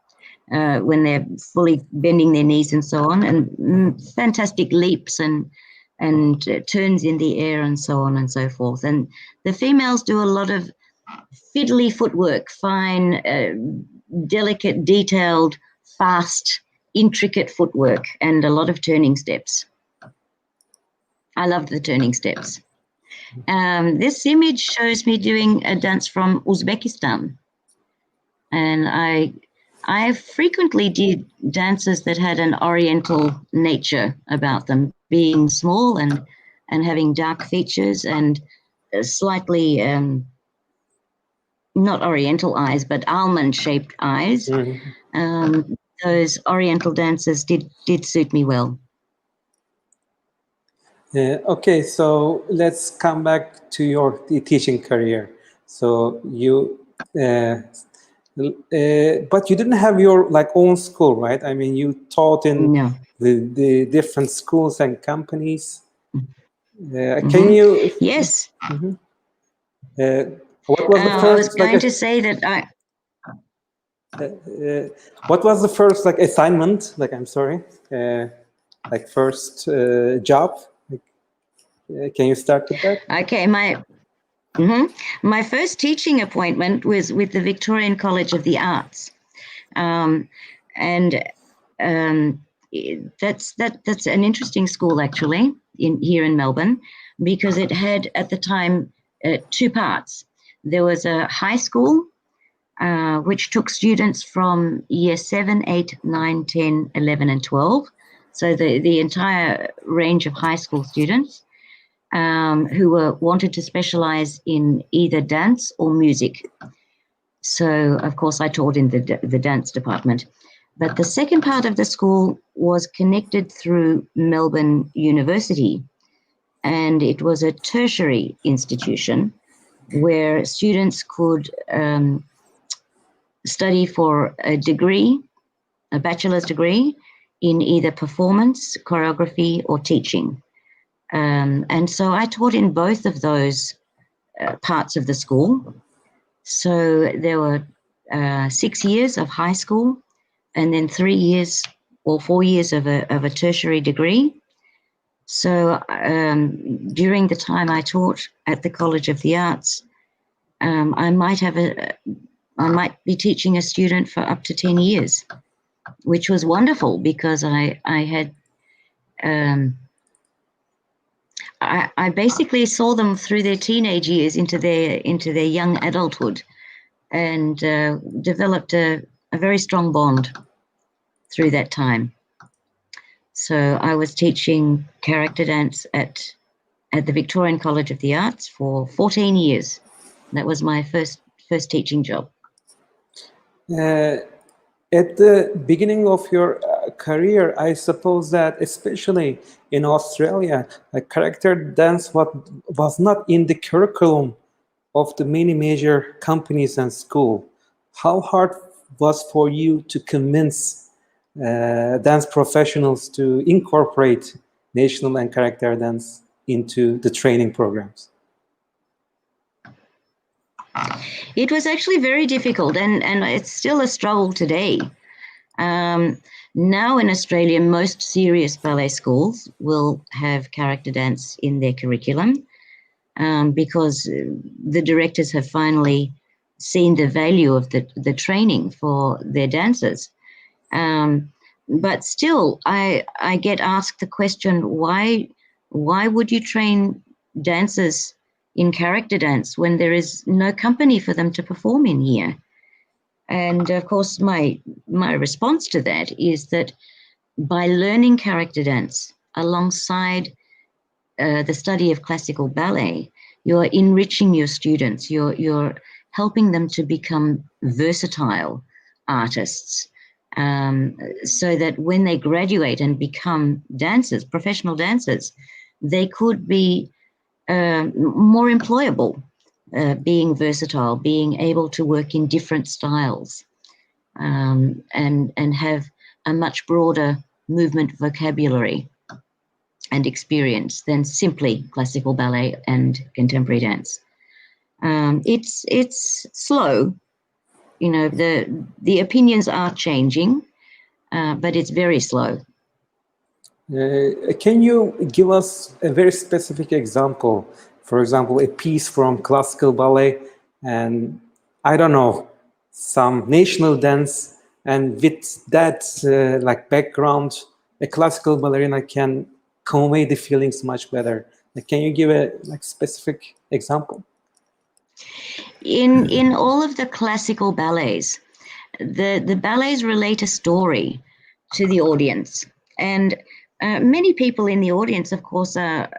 When they're fully bending their knees and so on, and fantastic leaps and turns in the air and so on and so forth. And the females do a lot of fiddly footwork, fine, delicate, detailed, fast, intricate footwork, and a lot of turning steps. I love the turning steps. This image shows me doing a dance from Uzbekistan, and I frequently did dances that had an oriental nature about them, being small and having dark features and slightly not oriental eyes, but almond-shaped eyes. Those oriental dances did suit me well. Okay, so let's come back to your teaching career. So you. But you didn't have your own school, right? I mean, you taught in the different schools and companies. Can you? Yes. What was the first? I was going to say that I. What was the first assignment? I'm sorry, first job. Can you start with that? Okay, my first teaching appointment was with the Victorian College of the Arts, and that's an interesting school actually here in Melbourne, because it had at the time two parts. There was a high school which took students from year 7, 8, 9, 10, 11, and 12. So the entire range of high school students who wanted to specialize in either dance or music. So, of course, I taught in the dance department. But the second part of the school was connected through Melbourne University, and it was a tertiary institution where students could study for a degree, a bachelor's degree, in either performance, choreography, or teaching. And so I taught in both of those parts of the school. So there were 6 years of high school, and then 3 years or 4 years of a tertiary degree. So during the time I taught at the College of the Arts, I might be teaching a student for up to 10 years, which was wonderful because I basically saw them through their teenage years into their young adulthood, and developed a very strong bond through that time. So I was teaching character dance at the Victorian College of the Arts for 14 years. That was my first teaching job. At the beginning of your career, I suppose that especially in Australia, character dance was not in the curriculum of the many major companies and school. How hard was for you to convince dance professionals to incorporate national and character dance into the training programs? It was actually very difficult, and it's still a struggle today. Now in Australia, most serious ballet schools will have character dance in their curriculum because the directors have finally seen the value of the training for their dancers. But still, I get asked the question, why would you train dancers in character dance when there is no company for them to perform in here? And of course, my response to that is that by learning character dance alongside the study of classical ballet, you're enriching your students. You're helping them to become versatile artists, so that when they graduate and become dancers, professional dancers, they could be more employable, being versatile, being able to work in different styles, and have a much broader movement vocabulary and experience than simply classical ballet and contemporary dance. It's slow, you know. The opinions are changing, but it's very slow. Can you give us a very specific example? For example, a piece from classical ballet and, I don't know, some national dance, and with that like background, a classical ballerina can convey the feelings much better. Can you give a specific example? In all of the classical ballets, the ballets relate a story to the audience, and many people in the audience, of course, are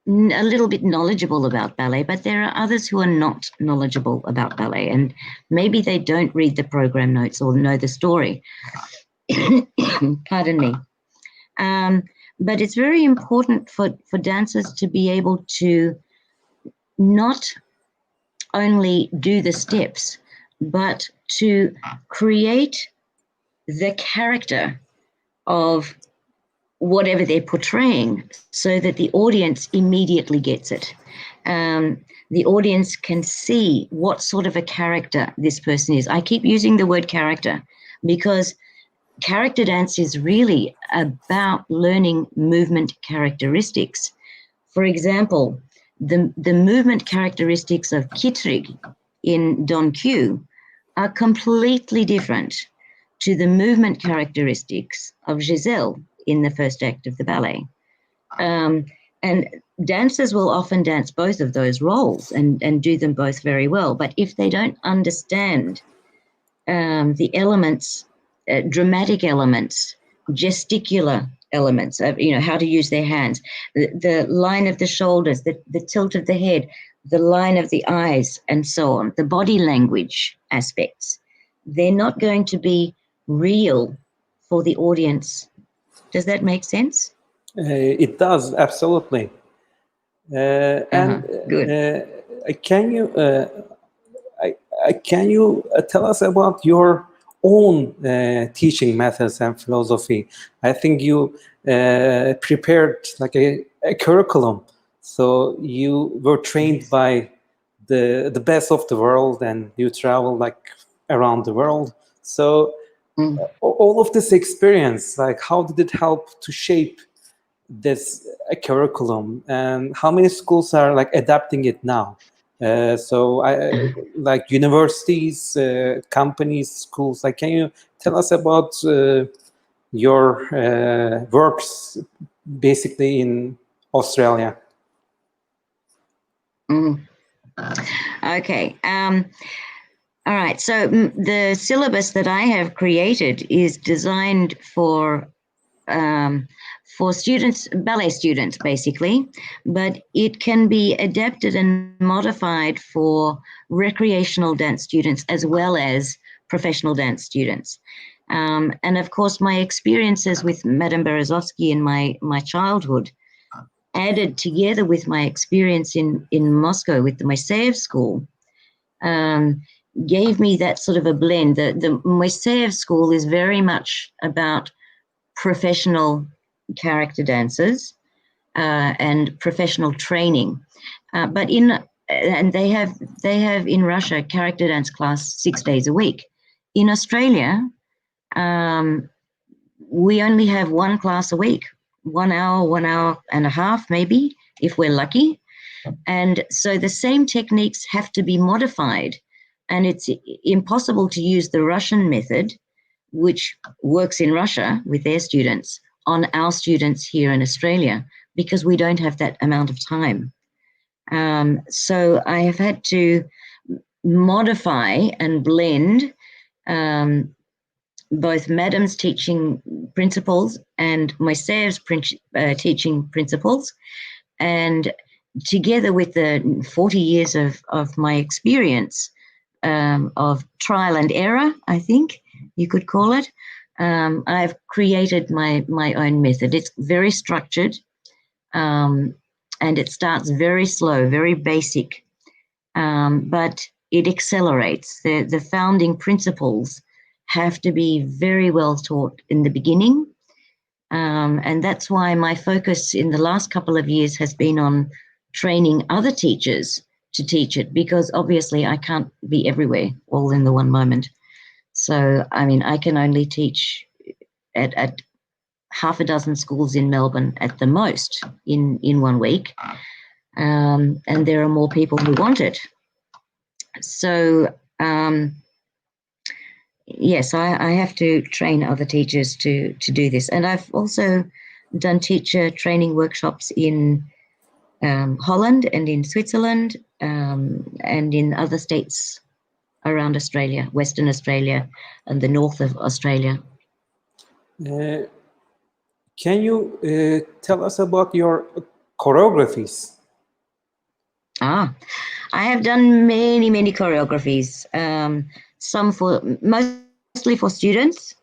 a little bit knowledgeable about ballet, but there are others who are not knowledgeable about ballet, and maybe they don't read the program notes or know the story. Pardon me. But it's very important for dancers to be able to not only do the steps, but to create the character of whatever they're portraying so that the audience immediately gets it. The audience can see what sort of a character this person is. I keep using the word character because character dance is really about learning movement characteristics. For example, the movement characteristics of Kitrig in Don Q are completely different to the movement characteristics of Giselle in the first act of the ballet. And dancers will often dance both of those roles and do them both very well. But if they don't understand the elements, dramatic elements, gesticular elements of, how to use their hands, the line of the shoulders, the tilt of the head, the line of the eyes and so on, the body language aspects, they're not going to be real for the audience. Does that make sense? It does, absolutely. And Good. can you can you tell us about your own teaching methods and philosophy? I think you prepared like a curriculum, so you were trained by the best of the world, and you travel like around the world. So all of this experience, like how did it help to shape this curriculum, and how many schools are like adapting it now? So I like universities, companies, schools. Like, can you tell us about your works basically in Australia? Okay. All right. So the syllabus that I have created is designed for students, ballet students, basically, but it can be adapted and modified for recreational dance students as well as professional dance students. And of course, my experiences with Madame Berezovsky in my childhood, added together with my experience in Moscow with the Moiseyev school, gave me that sort of a blend. The Moiseyev school is very much about professional character dancers and professional training, but they have in Russia character dance class 6 days a week. In Australia, we only have one class a week, 1 hour, 1 hour and a half, maybe, if we're lucky. And so the same techniques have to be modified, and it's impossible to use the Russian method, which works in Russia with their students, on our students here in Australia, because we don't have that amount of time. So I have had to modify and blend both Madam's teaching principles and Moiseyev's teaching principles, and together with the 40 years of my experience of trial and error, I think you could call it, I've created my own method. It's very structured, and it starts very slow, very basic, but it accelerates. The founding principles have to be very well taught in the beginning, and that's why my focus in the last couple of years has been on training other teachers to teach it, because obviously I can't be everywhere all in the one moment. So, I mean, I can only teach at half a dozen schools in Melbourne at the most in 1 week. And there are more people who want it. So, yes, I have to train other teachers to do this. And I've also done teacher training workshops in Holland and in Switzerland, and in other states around Australia, Western Australia and the north of Australia. Can you tell us about your choreographies? I have done many choreographies, mostly for students,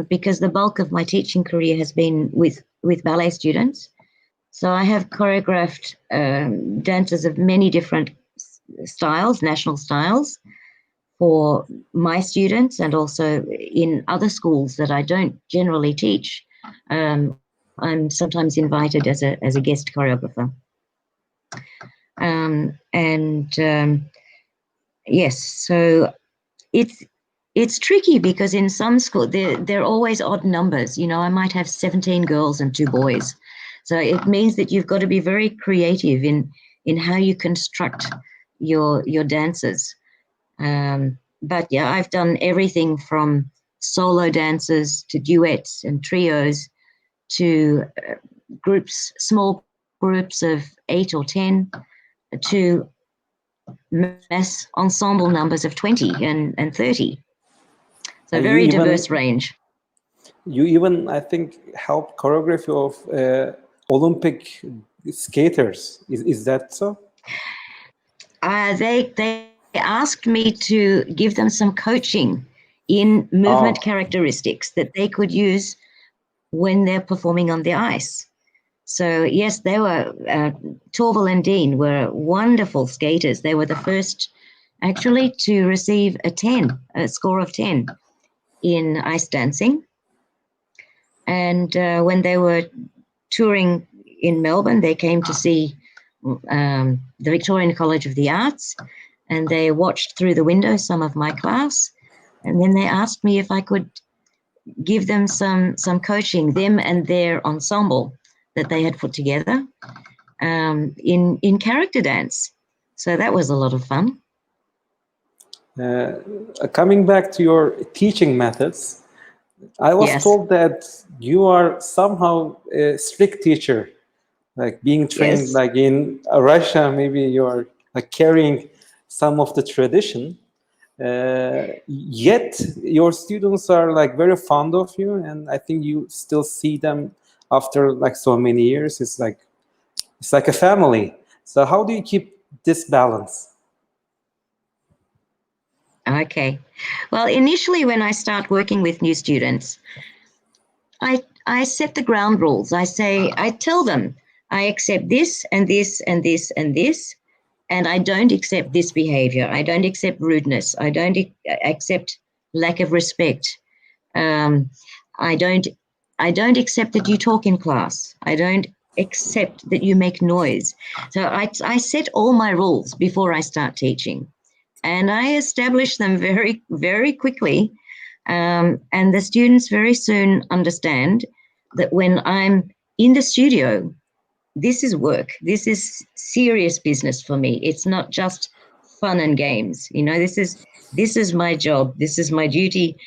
because the bulk of my teaching career has been with ballet students. So I have choreographed dancers of many different styles, national styles, for my students, and also in other schools that I don't generally teach. I'm sometimes invited as a guest choreographer. Yes, so it's tricky, because in some schools they're always odd numbers. You know, I might have 17 girls and 2 boys. So it means that you've got to be very creative in how you construct your dances. But yeah, I've done everything from solo dances to duets and trios to small groups of 8 or 10 to mass ensemble numbers of 20 and 30. So And very diverse range. You even, I think, helped choreography of Olympic skaters. Is that so? They asked me to give them some coaching in movement characteristics that they could use when they're performing on the ice. So yes, they were, Torval and Dean were wonderful skaters. They were the first actually to receive a score of 10 in ice dancing. And when they were touring in Melbourne, they came to see the Victorian College of the Arts, and they watched through the window some of my class. And then they asked me if I could give them some coaching, them and their ensemble that they had put together in character dance. So that was a lot of fun. Coming back to your teaching methods, I was told that you are somehow a strict teacher, like being trained like in Russia. Maybe you are like carrying some of the tradition. Yet your students are like very fond of you, and I think you still see them after like so many years. It's like a family. So how do you keep this balance? Okay. Well, initially when I start working with new students, I set the ground rules. I tell them I accept this and this and this and this, and I don't accept this behavior. I don't accept rudeness. I don't accept lack of respect. I don't accept that you talk in class. I don't accept that you make noise. So I set all my rules before I start teaching, and I establish them very, very quickly. And the students very soon understand that when I'm in the studio, this is work. This is serious business for me. It's not just fun and games. You know, this is my job. This is my duty.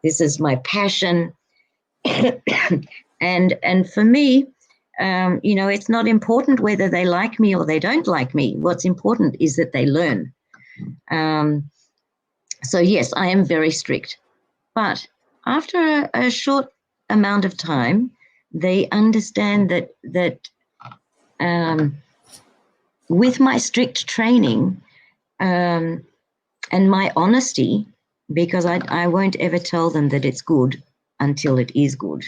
This is my passion. and for me, you know, it's not important whether they like me or they don't like me. What's important is that they learn. So yes, I am very strict, but after a short amount of time, they understand that with my strict training and my honesty, because I won't ever tell them that it's good until it is good.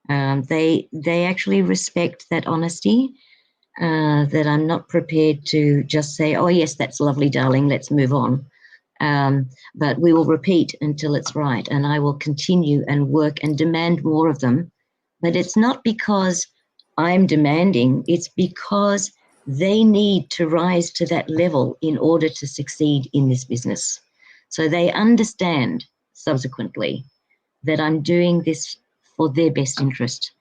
They actually respect that honesty, that I'm not prepared to just say, oh, yes, that's lovely, darling, let's move on. But we will repeat until it's right, and I will continue and work and demand more of them. But it's not because I'm demanding, it's because they need to rise to that level in order to succeed in this business. So they understand subsequently that I'm doing this for their best interest.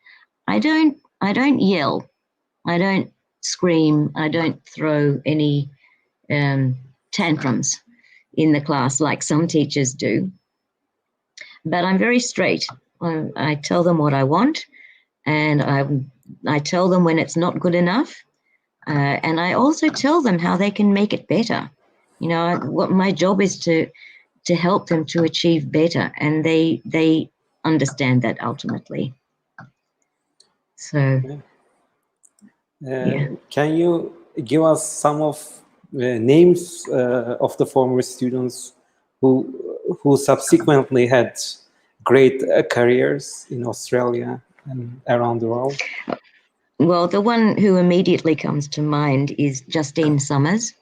I don't yell, I don't scream, I don't throw any tantrums in the class like some teachers do. But I'm very straight. I tell them what I want, and I tell them when it's not good enough, and I also tell them how they can make it better. You know, what my job is to help them to achieve better, and they understand that ultimately. So, Can you give us some of the names of the former students who subsequently had great careers in Australia and around the world? Well, the one who immediately comes to mind is Justine Summers.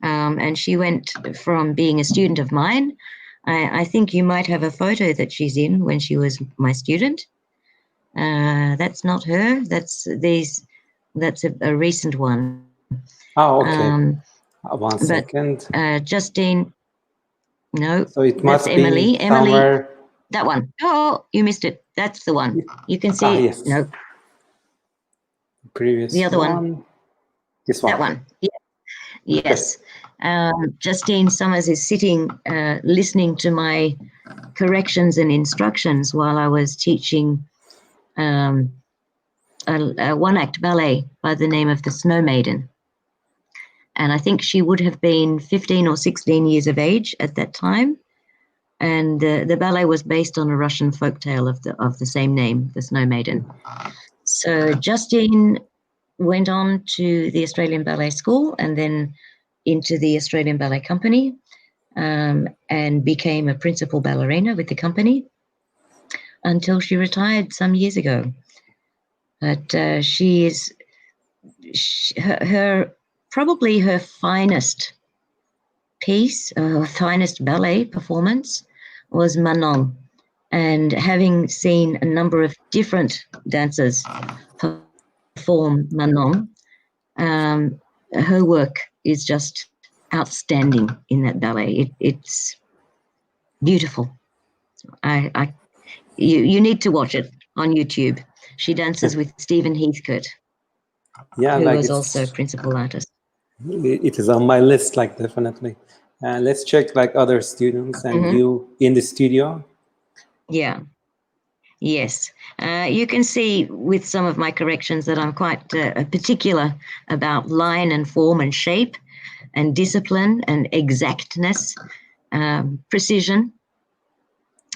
And she went from being a student of mine. I think you might have a photo that she's in when she was my student. That's not her. That's a recent one. Oh, okay. One second. Justine, no. So it that's must Emily. be somewhere. That one. Oh, you missed it. That's the one. You can see. Yes. No. Previous. The other one. This one. That one. Yeah. Yes. Justine Summers is sitting listening to my corrections and instructions while I was teaching a one-act ballet by the name of the Snow Maiden. And I think she would have been 15 or 16 years of age at that time. And the ballet was based on a Russian folktale of the same name, the Snow Maiden. So Justine went on to the Australian Ballet School and then into the Australian Ballet Company, and became a principal ballerina with the company until she retired some years ago. But she is probably her finest piece, finest ballet performance was Manon. And having seen a number of different dancers perform Manon, her work is just outstanding in that ballet. It's beautiful. You need to watch it on YouTube. She dances with Stephen Heathcote, Yeah, who like was also principal artist. It is on my list, like definitely. Let's check like other students and you in the studio. Yeah. Yes. You can see with some of my corrections that I'm quite particular about line and form and shape and discipline and exactness, precision.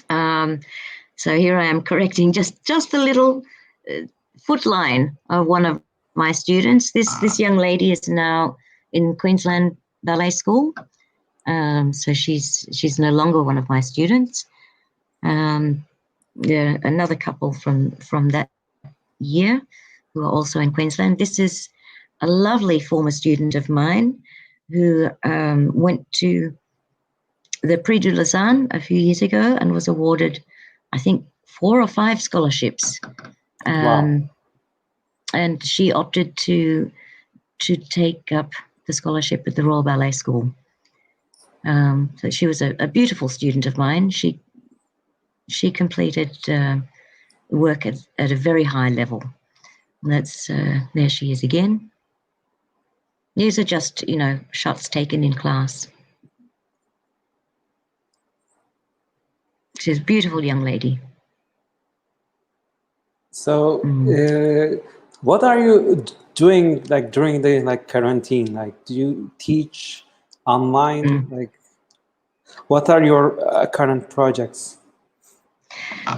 So here I am correcting just the little foot line of one of my students. This young lady is now in Queensland Ballet School. So she's no longer one of my students. Another couple from that year who are also in Queensland. This is a lovely former student of mine who went to the Prix de Lausanne a few years ago and was awarded, I think, 4 or 5 scholarships. Wow. And she opted to take up the scholarship at the Royal Ballet School. So she was a beautiful student of mine. She completed work at a very high level. And that's there she is again. These are just, shots taken in class. She's a beautiful young lady. So, what are you doing like during the quarantine? Like, do you teach online? Like, what are your current projects?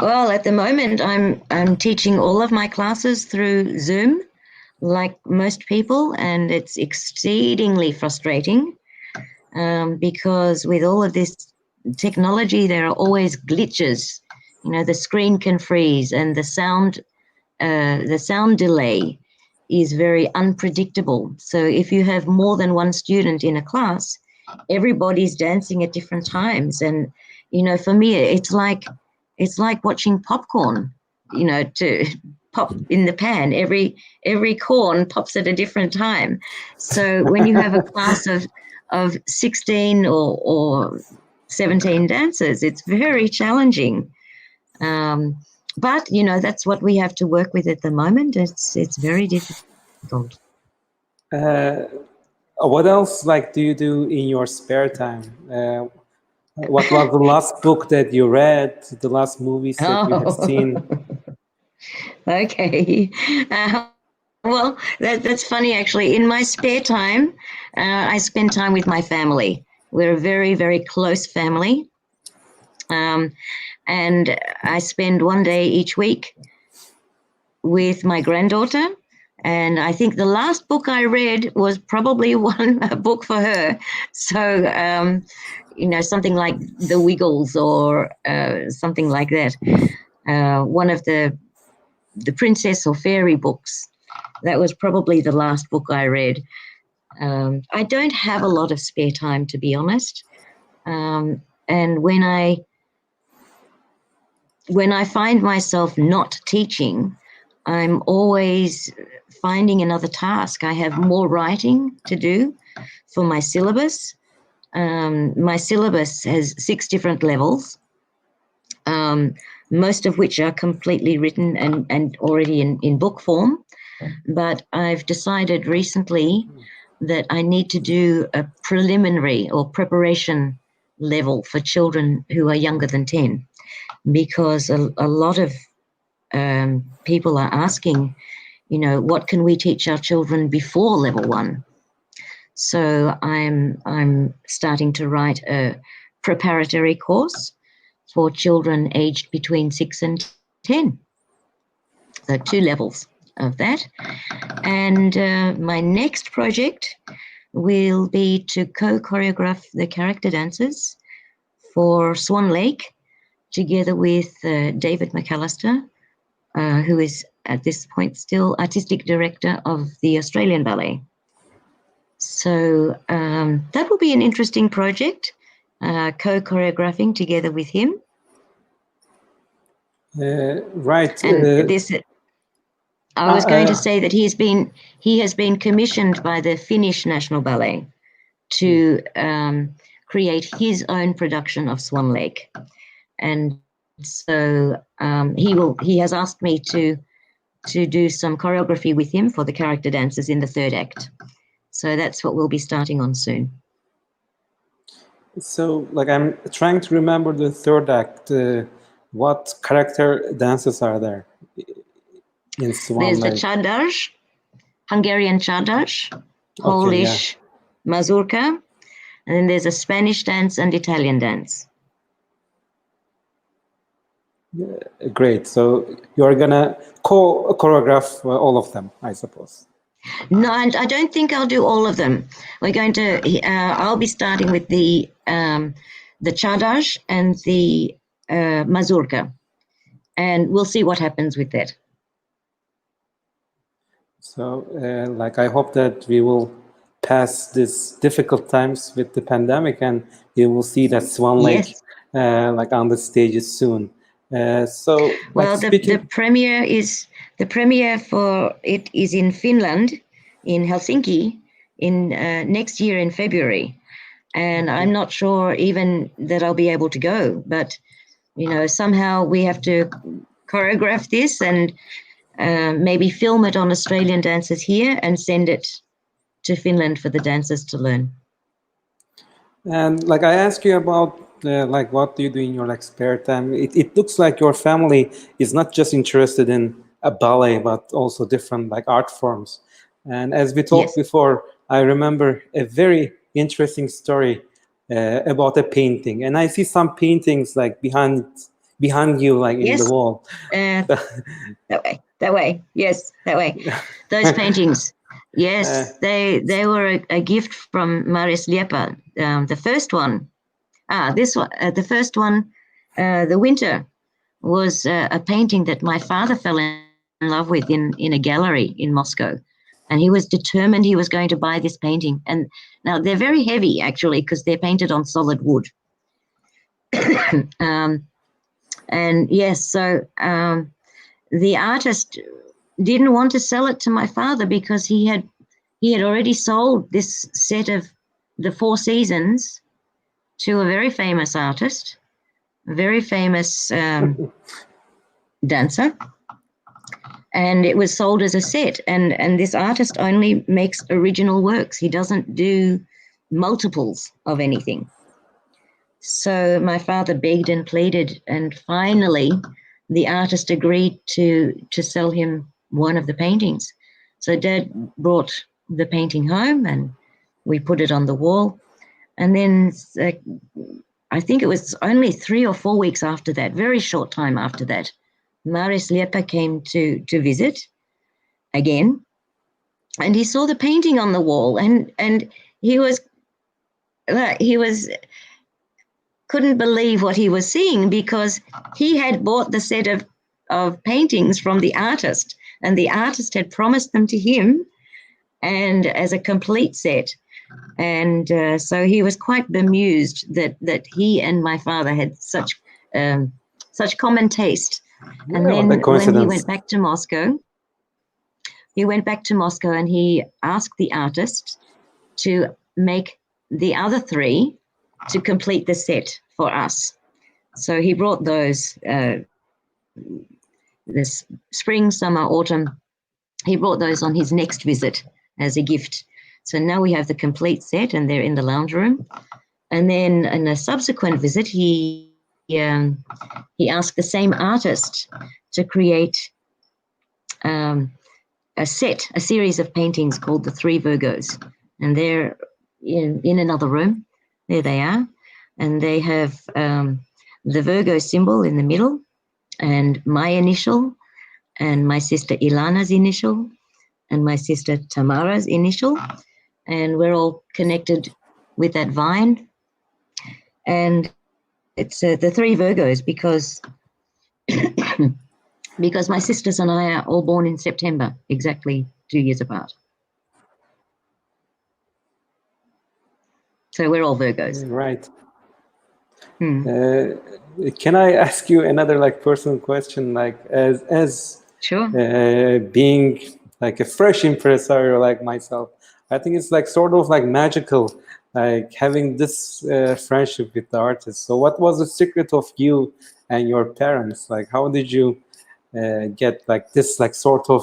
Well, at the moment, I'm teaching all of my classes through Zoom, like most people, and it's exceedingly frustrating because with all of this technology, there are always glitches. The screen can freeze, and the sound delay is very unpredictable. So if you have more than one student in a class, everybody's dancing at different times, and for me, it's like watching popcorn. To pop in the pan. Every corn pops at a different time. So when you have a class of 16 or 17 dancers, it's very challenging. But that's what we have to work with at the moment. It's very difficult. What else do you do in your spare time? What was the last book that you read? The last movies that you have seen? Okay. Well, that's funny, actually. In my spare time, I spend time with my family. We're a very, very close family. And I spend one day each week with my granddaughter. And I think the last book I read was probably a book for her. So, something like The Wiggles or something like that. One of the princess or fairy books. That was probably the last book I read. I don't have a lot of spare time, to be honest. And when I find myself not teaching, I'm always finding another task. I have more writing to do for my syllabus. My syllabus has 6 different levels, most of which are completely written and already in book form. But I've decided recently that I need to do a preliminary or preparation level for children who are younger than 10, because a lot of people are asking, what can we teach our children before level 1? So I'm starting to write a preparatory course for children aged between 6 and 10. So 2 levels. of that. And my next project will be to co-choreograph the character dances for Swan Lake, together with David McAllister, who is at this point still artistic director of the Australian Ballet. So that will be an interesting project, co-choreographing together with him. Right. And I was going to say that he has been commissioned by the Finnish National Ballet to create his own production of Swan Lake, and so he has asked me to do some choreography with him for the character dances in the third act. So that's what we'll be starting on soon. So, like, I'm trying to remember the third act. What character dances are there in Swan There's Lake? the Çağdaş, Hungarian Çağdaş, Polish mazurka, and then there's a Spanish dance and Italian dance. Great. So you're gonna choreograph all of them, I suppose. No, and I don't think I'll do all of them. We're going to. I'll be starting with the Çağdaş and the mazurka, and we'll see what happens with that. So, like, I hope that we will pass these difficult times with the pandemic, and we will see that Swan Lake, like, on the stages soon. So, well, like, the premiere for it is in Finland, in Helsinki, in next year in February, and I'm not sure even that I'll be able to go. But somehow we have to choreograph this and maybe film it on Australian dancers here and send it to Finland for the dancers to learn. And like, I ask you about like, what do you do in your like spare time? It looks like your family is not just interested in a ballet, but also different like art forms. And as we talked before, I remember a very interesting story about a painting, and I see some paintings like behind you, like in the wall. That way, yes, that way. Those paintings, yes, they were a gift from Marius Liepa. The first one, the first one, The Winter, was a painting that my father fell in love with in a gallery in Moscow. And he was determined he was going to buy this painting. And now they're very heavy, actually, because they're painted on solid wood. And yes, so the artist didn't want to sell it to my father because he had already sold this set of the Four Seasons to a very famous artist, a very famous dancer. And it was sold as a set. And this artist only makes original works. He doesn't do multiples of anything. So my father begged and pleaded, and finally the artist agreed to sell him one of the paintings. So Dad brought the painting home and we put it on the wall. And then I think it was only 3 or 4 weeks after that, very short time after that, Marius Liepa came to visit again, and he saw the painting on the wall, and he couldn't believe what he was seeing, because he had bought the set of paintings from the artist, and the artist had promised them to him and as a complete set. And so he was quite bemused that he and my father had such common taste. And then when he went back to Moscow, and he asked the artist to make the other 3 to complete the set for us. So he brought those this spring, summer, autumn. He brought those on his next visit as a gift. So now we have the complete set, and they're in the lounge room. And then in a subsequent visit, he asked the same artist to create a series of paintings called the Three Virgos. And they're in another room. There they are. And they have the Virgo symbol in the middle, and my initial, and my sister Ilana's initial, and my sister Tamara's initial, and we're all connected with that vine. And it's the three Virgos because because my sisters and I are all born in September, exactly 2 years apart. So we're all Virgos. Right. Can I ask you another like personal question? Like as Sure. Being like a fresh impresario like myself, I think it's like sort of like magical, like having this friendship with the artist. So what was the secret of you and your parents? Like how did you get like this like sort of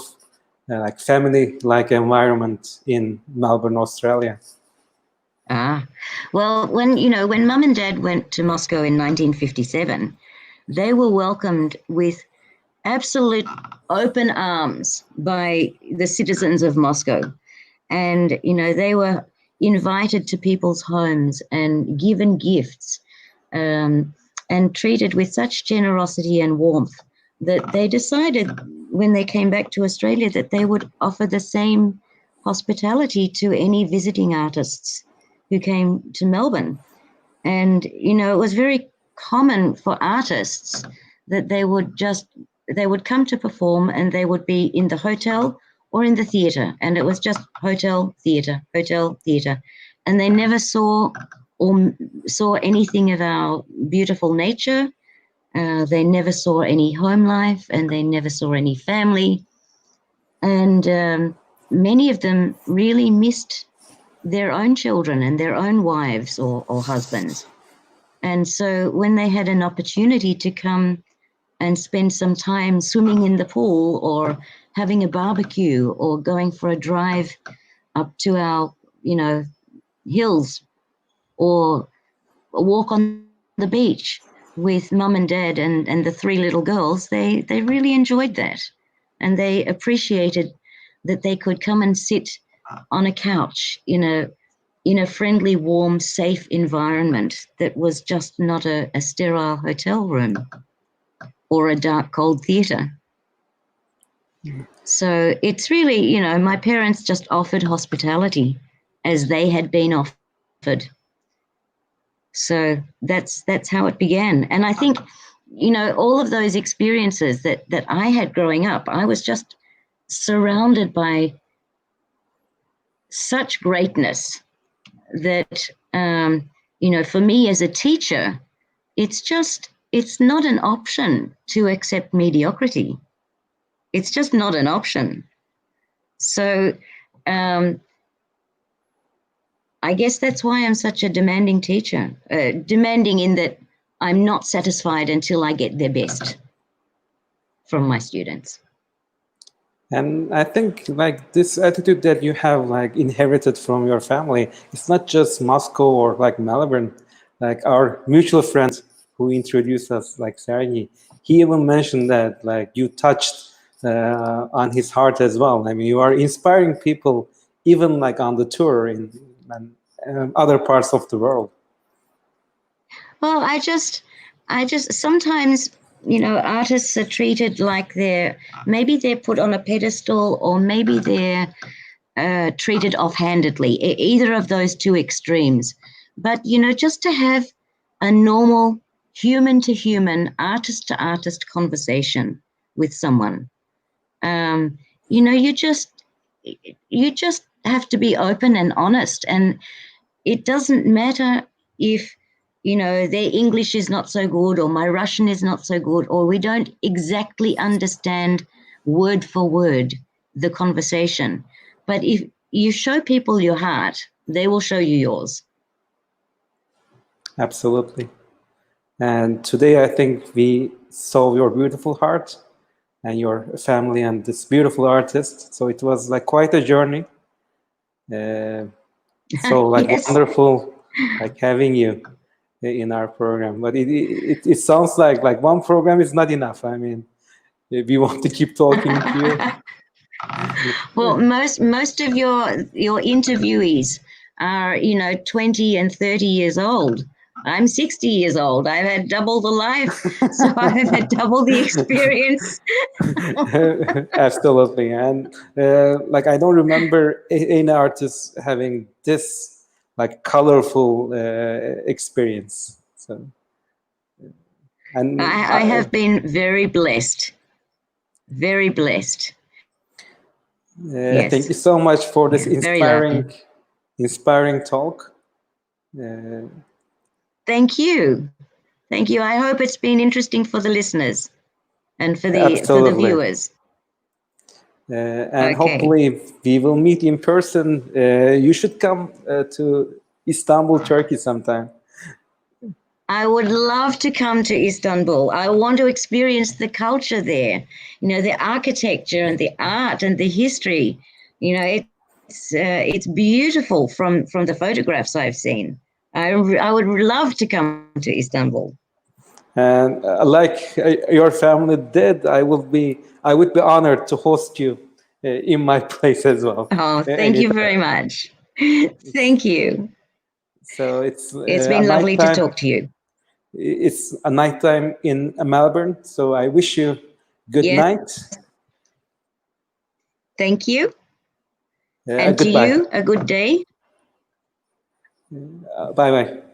like family like environment in Melbourne, Australia? Well, when Mum and Dad went to Moscow in 1957, they were welcomed with absolute open arms by the citizens of Moscow. And, they were invited to people's homes and given gifts and treated with such generosity and warmth that they decided when they came back to Australia that they would offer the same hospitality to any visiting artists who came to Melbourne. And, it was very common for artists that they would come to perform and they would be in the hotel or in the theatre. And it was just hotel, theatre, and they never saw anything of our beautiful nature. They never saw any home life and they never saw any family. And many of them really missed their own children and their own wives or husbands. And so when they had an opportunity to come and spend some time swimming in the pool or having a barbecue or going for a drive up to our, hills or a walk on the beach with Mum and Dad and the three little girls, they really enjoyed that. And they appreciated that they could come and sit on a couch in a friendly, warm, safe environment that was just not a sterile hotel room or a dark, cold theatre. So it's really, my parents just offered hospitality as they had been offered. So that's how it began. And I think, all of those experiences that I had growing up, I was just surrounded by such greatness that, for me as a teacher, it's not an option to accept mediocrity. It's just not an option. So I guess that's why I'm such a demanding teacher, demanding in that I'm not satisfied until I get their best from my students. And I think like this attitude that you have like inherited from your family, it's not just Moscow or like Melbourne, like our mutual friend who introduced us, like Sergey, he even mentioned that like you touched on his heart as well. I mean, you are inspiring people even like on the tour in other parts of the world. Well, I just sometimes, artists are treated like maybe they're put on a pedestal or maybe they're treated offhandedly, either of those two extremes. But, just to have a normal human to human, artist to artist conversation with someone, you just have to be open and honest. And it doesn't matter if, their English is not so good or my Russian is not so good or we don't exactly understand word for word the conversation. But if you show people your heart, they will show you yours. Absolutely. And today I think we saw your beautiful heart and your family and this beautiful artist. So it was like quite a journey. So like Yes. Wonderful like having you in our program. But it sounds like one program is not enough. I mean, we want to keep talking to you. Well, most of your interviewees are 20 and 30 years old. I'm 60 years old. I've had double the life, so I've had double the experience. Absolutely. And like, I don't remember any artist having this like colorful experience. So, and I have been very blessed. Very blessed. thank Yes. you so much for this Very lucky. inspiring talk. Uh, Thank you. Thank you. I hope it's been interesting for the listeners and for the Absolutely. viewers. And Okay. hopefully we will meet in person. You should come to Istanbul, Turkey sometime. I would love to come to Istanbul. I want to experience the culture there, you know, the architecture and the art and the history. You know, it's beautiful from the photographs I've seen. I would love to come to Istanbul. And like your family did, I would be honored to host you in my place as well. Oh, thank you Anytime. very much. Thank you. So it's It's a been lovely to nighttime. talk to you. It's a nighttime in Melbourne. So I wish you good Yes, night. thank you. And to Goodbye. you, a good day. Bye bye.